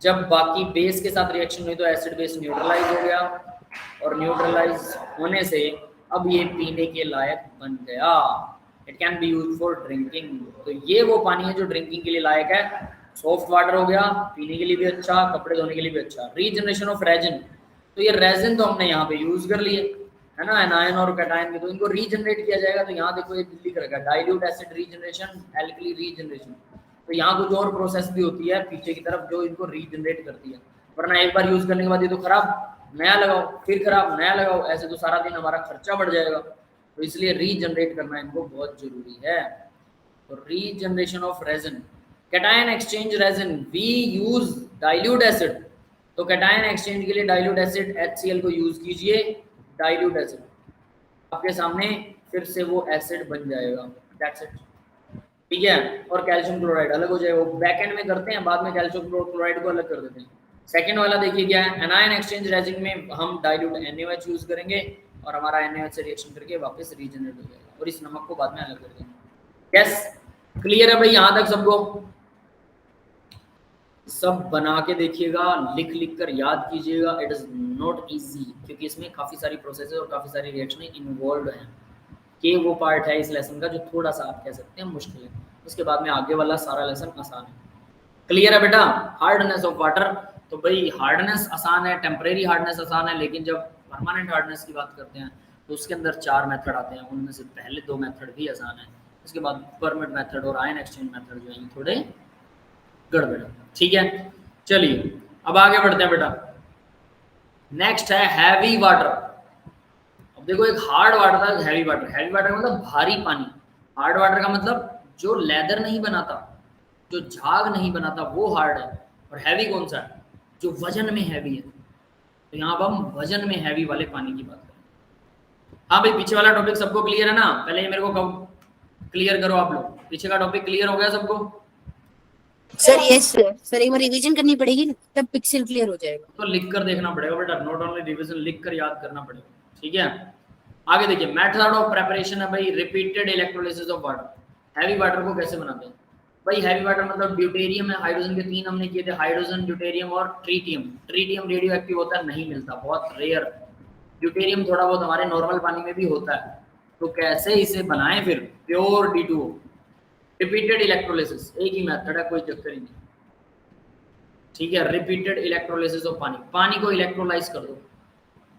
जब बाकी बेस के साथ रिएक्शन हुई तो एसिड बेस न्यूट्रलाइज हो गया, और न्यूट्रलाइज होने से अब ये पीने के लायक बन गया. It can be use for drinking. तो ये वो पानी है जो ड्रिंकिंग के लिए लायक है, सॉफ्ट वाटर हो गया, पीने के लिए भी अच्छा, कपड़े धोने के लिए भी अच्छा. रीजनरेशन ऑफ रेजिन, तो ये रेजिन तो हमने यहाँ पे यूज कर लिए, है ना, एनायन और कैटायन के, तो इनको रीजनरेट किया जाएगा. तो यहाँ देखो ये लिख रखा है dilute acid regeneration, alkali regeneration. तो यहाँ कुछ और प्रोसेस भी होती है पीछे की तरफ जो इनको रीजनरेट करती है, वरना एक बार यूज करने के बाद ये तो खराब, नया लगाओ, फिर खराब, नया लगाओ, ऐसे तो सारा दिन हमारा खर्चा बढ़ जाएगा. तो इसलिए रीजनरेट करना इनको बहुत जरूरी है. तो regeneration of resin, cation exchange resin, we use dilute acid. तो कैटायन एक्सचेंज के लिए डाइल्यूट एसिड HCl को यूज कीजिए, डाइल्यूट एसिड आपके सामने फिर से वो एसिड बन जाएगा, दैट्स इट, ठीक है. और कैल्शियम क्लोराइड अलग हो जाएगा, वो बैक एंड में करते हैं, बाद में कैल्शियम क्लोराइड को अलग कर देते हैं. सेकंड वाला देखिए क्या है, एनायन एक्सचेंज रेजिन में हम डाइल्यूट NaOH यूज करेंगे और हमारा NaOH से रिएक्शन करके वापस रीजनरेट हो जाएगा, और इस नमक को बाद में अलग कर देंगे. यस, क्लियर है भाई यहाँ तक सबको? सब बना के देखिएगा, लिख लिख कर याद कीजिएगा. इट इज नॉट इजी, क्योंकि इसमें काफ़ी सारी प्रोसेस और काफ़ी सारी रिएक्शन इन्वॉल्व हैं, कि वो पार्ट है इस लेसन का जो थोड़ा सा आप कह सकते हैं मुश्किल है. उसके बाद में आगे वाला सारा लेसन आसान है. क्लियर है बेटा? हार्डनेस ऑफ वाटर, तो भाई हार्डनेस आसान है, टेम्परेरी हार्डनेस आसान है, लेकिन जब परमानेंट हार्डनेस की बात करते हैं तो उसके अंदर 4 मेथड आते हैं. उनमें से पहले 2 मेथड भी आसान है, उसके बाद परमिट मेथड और आयन एक्सचेंज मेथड जो है थोड़े गड़बड़ है, ठीक है. चलिए अब आगे बढ़ते हैं बेटा. नेक्स्ट है हैवी वाटर. अब देखो एक हार्ड वाटर था, हैवी वाटर. हैवी वाटर का मतलब भारी पानी, हार्ड वाटर का मतलब जो लेदर नहीं बनाता, जो झाग नहीं बनाता वो हार्ड है, और हैवी कौन सा है? जो वजन में हैवी है। तो यहाँ पर हम वजन में हैवी वाले पानी की बात करें। हाँ भाई, पीछे वाला टॉपिक सबको क्लियर है ना? पहले ये मेरे को क्लियर करो आप लोग, पीछे का टॉपिक क्लियर हो गया सबको? सर यस सर, एक बार रिवीजन करनी पड़ेगी ना, तब पिक्सल क्लियर हो जाएगा। तो लिख कर देखना पड़ेगा बेटा, नॉट ओनली रिवीजन, लिख कर याद करना पड़ेगा, ठीक है। आगे देखिए, मेथड ऑफ प्रिपरेशन है भाई, repeated electrolysis of water. Heavy water को कैसे बनाते हैं भाई? हैवी वाटर मतलब ड्यूटेरियम है, हाइड्रोजन के 3 हमने किए थे, हाइड्रोजन, ड्यूटेरियम और ट्रीटियम। ट्रीटियम रेडियो एक्टिव होता है, नहीं मिलता, बहुत रेयर। ड्यूटेरियम थोड़ा बहुत हमारे नॉर्मल पानी में भी होता है। तो कैसे इसे बनाएं फिर? प्योर D2O, रिपीटेड इलेक्ट्रोलिसिस, एक ही मेथड है, कोई चक्कर ही नहीं, ठीक है। रिपीटेड इलेक्ट्रोलिसिस ऑफ पानी, पानी को इलेक्ट्रोलाइज कर दो,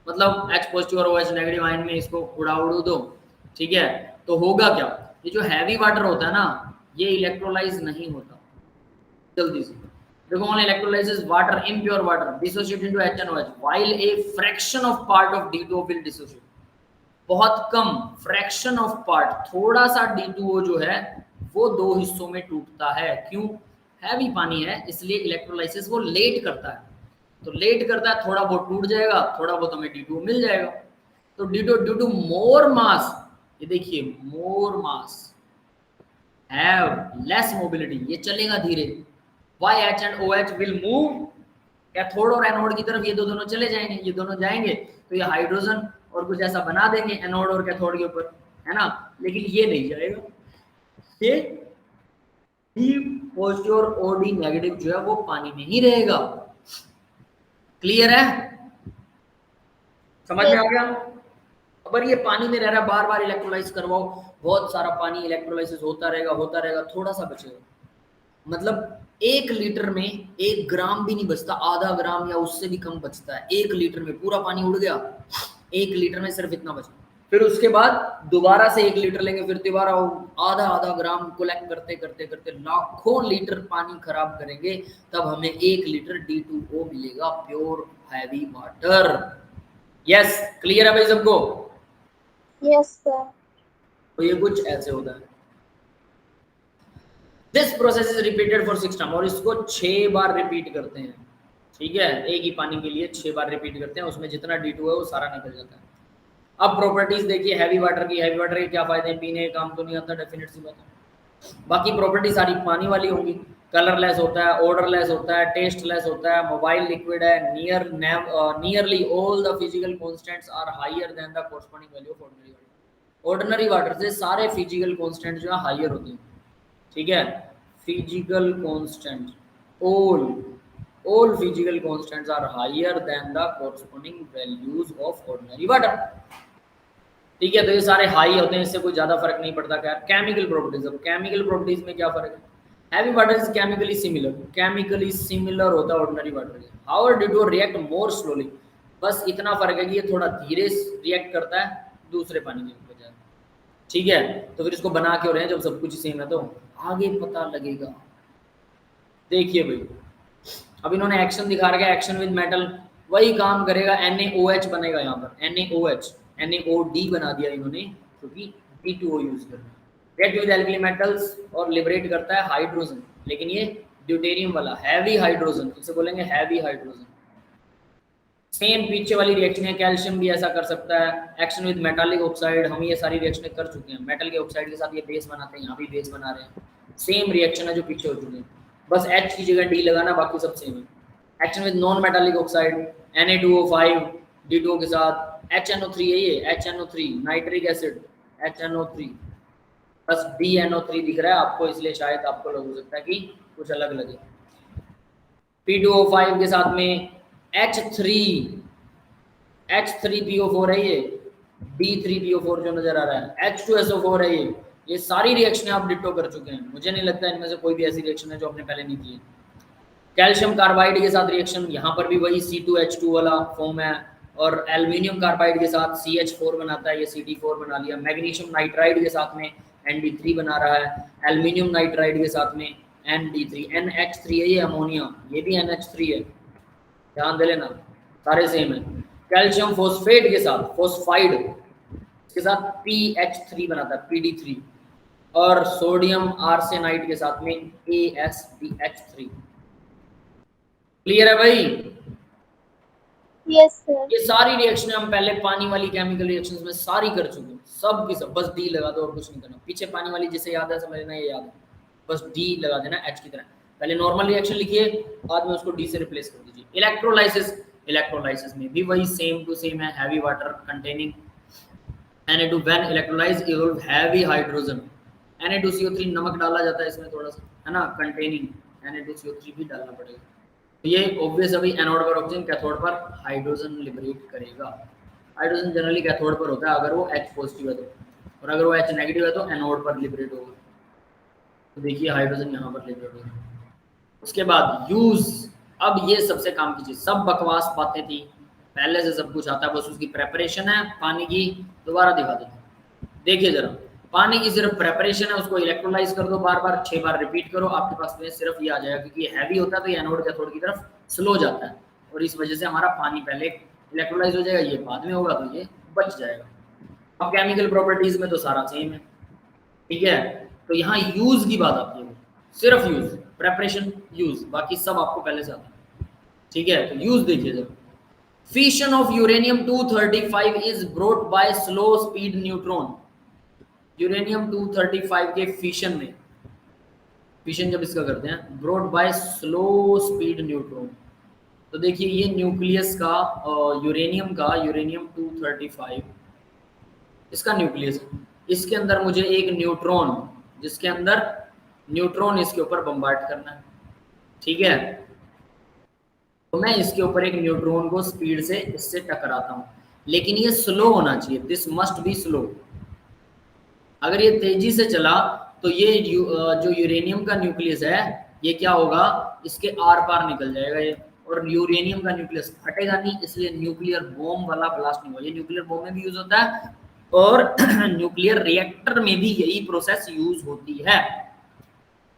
मतलब H पॉजिटिव और OH नेगेटिव आयन में इसको उड़ा दो, ठीक है। तो होगा क्या? ये जो हैवी वाटर होता है ना, ये इलेक्ट्रोलाइज नहीं होता जल्दी से। देखो, on electrolyses water, impure water dissociate into HNOH while a fraction of part of D2O will dissociate. बहुत कम फ्रैक्शन ऑफ पार्ट, थोड़ा सा D2O जो है वो 2 हिस्सों में टूटता है। क्यों? हैवी पानी है, इसलिए इलेक्ट्रोलाइसिस वो लेट करता है। तो लेट करता है, थोड़ा बहुत टूट जाएगा, थोड़ा बहुत हमें D2O मिल जाएगा। तो D2O ड्यू टू मोर मास, ये देखिए मोर मास हैव लेस मोबिलिटी, ये चलेगा धीरे। Why H and OH will move, cathode और एनोड की तरफ ये दोनों चले जाएंगे, ये दोनों जाएंगे तो ये हाइड्रोजन और कुछ ऐसा बना देंगे एनोड और कैथोड के ऊपर, है ना। लेकिन ये नहीं जाएगा, ये B पॉजिटिव और OD नेगेटिव जो है वो पानी में ही रहेगा। क्लियर है? समझ में आ गया? अगर ये पानी में रह रहा है, बार बार इलेक्ट्रोलाइज करवाओ, बहुत सारा पानी इलेक्ट्रोलाइसिस होता रहेगा, थोड़ा सा बचेगा। मतलब 1 लीटर में 1 ग्राम भी नहीं बचता, आधा ग्राम या उससे भी कम बचता है। 1 लीटर में पूरा पानी उड़ गया, 1 लीटर में सिर्फ इतना बचा। फिर उसके बाद दोबारा से 1 लीटर लेंगे, फिर दोबारा आधा ग्राम कलेक्ट करते करते करते लाखों लीटर पानी खराब करेंगे, तब हमें 1 लीटर D2O मिलेगा, pure heavy water. Yes, clear है भाई सबको? Yes, sir. तो ये कुछ ऐसे होता है। This process is repeated for 6 time, और इसको 6 बार रिपीट करते हैं, ठीक है। एक ही पानी के लिए 6 बार रिपीट करते हैं, उसमें जितना D2O है वो सारा निकल जाता है। अब प्रॉपर्टीज देखिए हैवी वाटर की। हैवी वाटर के क्या फायदे हैं? पीने का काम तो नहीं आता, डेफिनेट सी बात है। बाकी प्रॉपर्टी सारी पानी वाली होंगी। कलरलेस होता है, ऑर्डरलेस होता है, टेस्टलेस होता है, मोबाइल लिक्विड है, nearly all the physical constants are higher than the corresponding value of ordinary water. Ordinary water से सारे फिजिकल कांस्टेंट जो है हायर होते हैं, ठीक है। Physical constant, all physical constants are higher than the corresponding values of ordinary water, ठीक है। तो ये सारे हाई होते हैं, इससे कोई ज्यादा फर्क नहीं पड़ता। क्या केमिकल प्रॉपर्टीज? अब केमिकल प्रॉपर्टीज में क्या फर्क है? Heavy water is chemically similar होता है ऑर्डिनरी वाटर के। हाउएवर D2O रिएक्ट मोर स्लोली, बस इतना फर्क है कि ये थोड़ा धीरे रिएक्ट करता है दूसरे पानी के बजाय, ठीक है। तो फिर इसको बना के हो रहे हैं, जब सब कुछ सेम है तो आगे पता लगेगा। देखिए भाई, अब इन्होंने एक्शन दिखा रखा है, एक्शन विद मेटल, वही काम करेगा, NaOH बनेगा यहाँ पर, NaOH, NaOD बना दिया इन्होंने क्योंकि D2O यूज कर रहे हैं। रिएक्ट विद एल्कली मेटल्स और लिबरेट करता है हाइड्रोजन, लेकिन ये ड्यूटेरियम वाला हैवी हाइड्रोजन, इसे बोलेंगे हैवी हाइड्रोजन। सेम पीछे वाली रिएक्शन है, कैल्शियम भी ऐसा कर सकता है। एक्शन विद मेटालिक ऑक्साइड, हम ये सारी रिएक्शनें कर चुके हैं। मेटल के ऑक्साइड के साथ ये बेस बनाते हैं, यहाँ भी बेस बना रहे हैं। सेम रिएक्शन है जो पीछे हो चुके हैं, बस H की जगह D लगाना, बाकी सब सेम है। Action with non metallic oxide, Na2O5 D2O के साथ, HNO3 है ये, HNO3 नाइट्रिक एसिड, HNO3 बस DNO3 दिख रहा है आपको, इसलिए शायद आपको लग हो सकता है कि कुछ अलग लगे। P2O5 के साथ में H3PO4 है ये, D3PO4 जो नजर आ रहा है, H2SO4 है ये सारी रिएक्शनें आप डिटो कर चुके हैं। मुझे नहीं लगता इनमें से कोई भी ऐसी रिएक्शन है जो आपने पहले नहीं की है। कैल्शियम कार्बाइड के साथ रिएक्शन, यहाँ पर भी वही C2H2 वाला फॉर्म है, और एल्यूमिनियम कार्बाइड के साथ CH4 बनाता है, ये CD4 बना लिया। मैग्नीशियम नाइट्राइड के साथ में ND3 बना रहा है, एल्यूमिनियम नाइट्राइड के साथ में ND3, NH3 है ये अमोनिया, ये भी NH3 है, ध्यान दे लेना, सारे सेम है। कैल्शियम फोस्फेट के साथ, फोस्फाइड के साथ PH3 बनाता है, PD3, और सोडियम आर्सेनाइड के साथ में AsBH3। क्लियर है भाई? Yes, sir. ये सारी रिएक्शन हम पहले पानी वाली केमिकल रिएक्शंस में सारी कर चुके हैं, सब की सब। बस डी लगा दो और कुछ नहीं करना। पीछे पानी वाली जिसे याद है समझ लेना, ये याद है, बस डी लगा देना H की तरह। पहले नॉर्मल रिएक्शन लिखिए, बाद में उसको डी से रिप्लेस कर दीजिए। इलेक्ट्रोलाइसिस, इलेक्ट्रोलाइसिस में भी वही सेम टू सेम है। Heavy water containing Na2 when electrolysed evolve heavy hydrogen. Na2CO3 नमक डाला जाता है इसमें थोड़ा सा, है ना, कंटेनिंग Na2CO3 भी डालना पड़ेगा। तो ये ऑब्वियस अभी एनोड पर ऑक्सीजन, कैथोड पर हाइड्रोजन लिबरेट करेगा। हाइड्रोजन जनरली कैथोड पर होता है अगर वो H पॉजिटिव है तो, और अगर वो H नेगेटिव है तो एनोड पर लिबरेट होगा। तो देखिए हाइड्रोजन यहाँ पर लिबरेट होगा। उसके बाद यूज, अब ये सबसे काम की चीज, सब बकवास बातें थी, पहले से सब कुछ आता है, बस उसकी प्रेपरेशन है। पानी की दोबारा दिखा देते हैं, देखिए जरा, पानी की सिर्फ प्रेपरेशन है, उसको इलेक्ट्रोलाइज कर दो बार बार, 6 बार रिपीट करो, आपके पास में सिर्फ ये आ जाएगा। क्योंकि ये हैवी होता है तो ये एनोड कैथोड की तरफ स्लो जाता है, और इस वजह से हमारा पानी पहले इलेक्ट्रोलाइज हो जाएगा, ये बाद में होगा, तो ये बच जाएगा। अब केमिकल प्रॉपर्टीज में तो सारा सेम है, ठीक है। तो यहाँ यूज की बात आती है, सिर्फ यूज, प्रेपरेशन, यूज, बाकी सब आपको पहले से आता है, ठीक है। तो यूज देखिए जरा, fission of uranium 235 is brought by slow speed neutron। Uranium 235 के फिशन में, फिशन जब इसका करते हैं, brought by slow speed neutron. तो देखिए ये न्यूक्लियस का यूरेनियम का, यूरेनियम 235 इसका न्यूक्लियस है, इसके अंदर मुझे एक न्यूट्रॉन, जिसके अंदर न्यूट्रॉन इसके ऊपर बम्बार्ड करना है, ठीक है। तो मैं इसके ऊपर एक न्यूट्रॉन को स्पीड से इससे टकराता हूँ, लेकिन ये स्लो होना चाहिए, दिस मस्ट बी स्लो। अगर ये तेजी से चला तो ये जो यूरेनियम का न्यूक्लियस है ये क्या होगा, इसके आर पार निकल जाएगा ये, और यूरेनियम का न्यूक्लियस फटेगा नहीं, इसलिए न्यूक्लियर बॉम्ब वाला ब्लास्ट नहीं होगा। ये न्यूक्लियर बॉम्ब में भी यूज होता है और न्यूक्लियर रिएक्टर में भी यही प्रोसेस यूज होती है,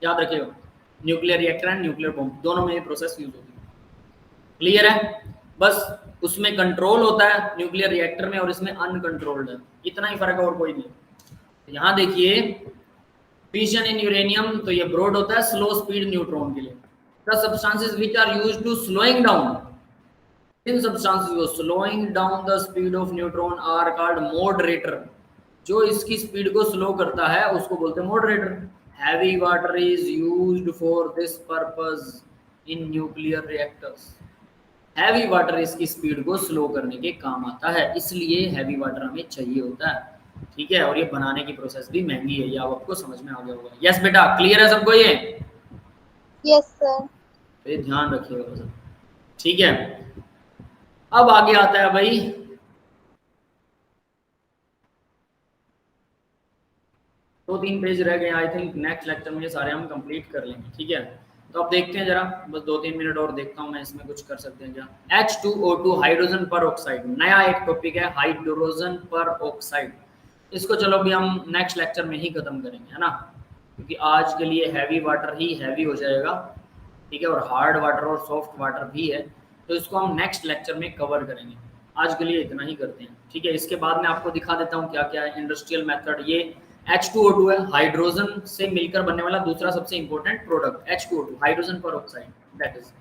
याद रखिएगा। Nuclear reactor and nuclear bomb दोनों में ये प्रोसेस यूज होती है, क्लियर है। बस उसमें कंट्रोल होता है न्यूक्लियर रिएक्टर में, और इसमें अनकंट्रोल्ड है, इतना ही फर्क है और कोई नहीं। यहाँ देखिए फिशन इन यूरेनियम, तो ये ब्रॉड होता है स्लो स्पीड न्यूट्रॉन के लिए। The substances which are used to slowing down, इन सब्सटेंसेस को slowing down the speed of neutron are called moderator. जो इसकी स्पीड को स्लो करता है उसको बोलते हैं moderator. Heavy water is used for this purpose in nuclear reactors. Heavy water इसकी स्पीड को स्लो करने के काम आता है, इसलिए हैवी वाटर हमें चाहिए होता है, ठीक है। और ये बनाने की प्रोसेस भी महंगी है, ये आपको समझ में आ गया होगा। यस बेटा, क्लियर है सबको ये? Yes, sir. तो ये ध्यान रखिएगा सब, ठीक है। अब आगे आता है भाई दो तीन पेज रह गए, आई थिंक नेक्स्ट लेक्चर में ये सारे हम कंप्लीट कर लेंगे, ठीक है। तो अब देखते हैं जरा, बस 2-3 मिनट और देखता हूँ मैं, इसमें कुछ कर सकते हैं क्या। H2O2 हाइड्रोजन पर ऑक्साइड, नया एक टॉपिक है हाइड्रोजन पर ऑक्साइड। इसको चलो अभी हम नेक्स्ट लेक्चर में ही खत्म करेंगे, है ना, क्योंकि आज के लिए हैवी वाटर ही हैवी हो जाएगा, ठीक है, और हार्ड वाटर और सॉफ्ट वाटर भी है, तो इसको हम नेक्स्ट लेक्चर में कवर करेंगे। आज के लिए इतना ही करते हैं, ठीक है। इसके बाद में आपको दिखा देता हूँ क्या क्या है इंडस्ट्रियल मेथड। ये H2O2 है, हाइड्रोजन से मिलकर बनने वाला दूसरा सबसे इंपॉर्टेंट प्रोडक्ट H2O2 हाइड्रोजन पर ऑक्साइड, दैट इज।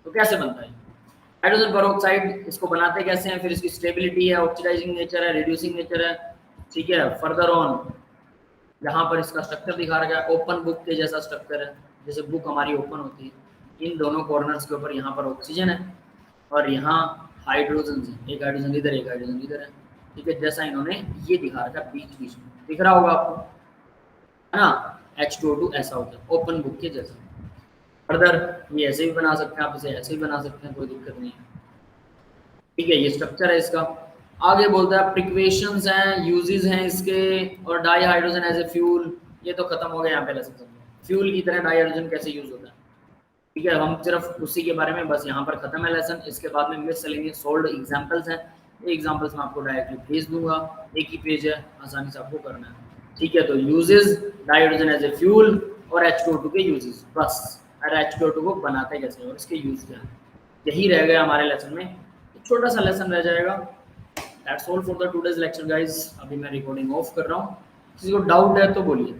तो कैसे बनता है हाइड्रोजन पर ऑक्साइड, इसको बनाते कैसे हैं, फिर इसकी स्टेबिलिटी है, ऑक्सीडाइजिंग नेचर है, रिड्यूसिंग नेचर है, ठीक है। फर्दर ऑन यहाँ पर इसका स्ट्रक्चर दिखा रखा है, ओपन बुक के जैसा स्ट्रक्चर है, जैसे बुक हमारी ओपन होती है। इन दोनों कॉर्नर्स के ऊपर यहाँ पर ऑक्सीजन है और यहाँ हाइड्रोजन है, एक हाइड्रोजन इधर एक हाइड्रोजन इधर है, ठीक है। जैसा इन्होंने ये दिखा रखा है बीच बीच में, दिख रहा होगा आपको, है ना। H2O2 ऐसा होता है ओपन बुक के जैसा। फर्दर ये ऐसे भी बना सकते हैं आप, इसे ऐसे भी बना सकते हैं, कोई दिक्कत नहीं है, ठीक है। ये स्ट्रक्चर है इसका। आगे बोलता है प्रिक्वेशंस हैं, यूजेस हैं इसके, और dihydrogen as a fuel, ये तो खत्म हो गया यहाँ पे लेसन समझो। फ्यूल की तरह डाई हाइड्रोजन कैसे यूज होता है, ठीक है, हम सिर्फ उसी के बारे में बस यहाँ पर खत्म है लेसन। इसके बाद में मिससेलेनियस सोल्ड एग्जांपल्स हैं, ये एग्जांपल्स मैं आपको डायरेक्टली भेज दूंगा, एक ही पेज है, आसानी से आपको करना है, ठीक है। तो uses, dihydrogen as a fuel और H2O2 के यूजेस, बस। और H2O2 को बनाते कैसे और इसके यूज क्या है, यही रह गया हमारे लेसन में, छोटा सा लेसन रह जाएगा। That's all for the today's lecture guys. अभी मैं रिकॉर्डिंग ऑफ कर रहा हूँ, किसी को डाउट है तो बोलिए।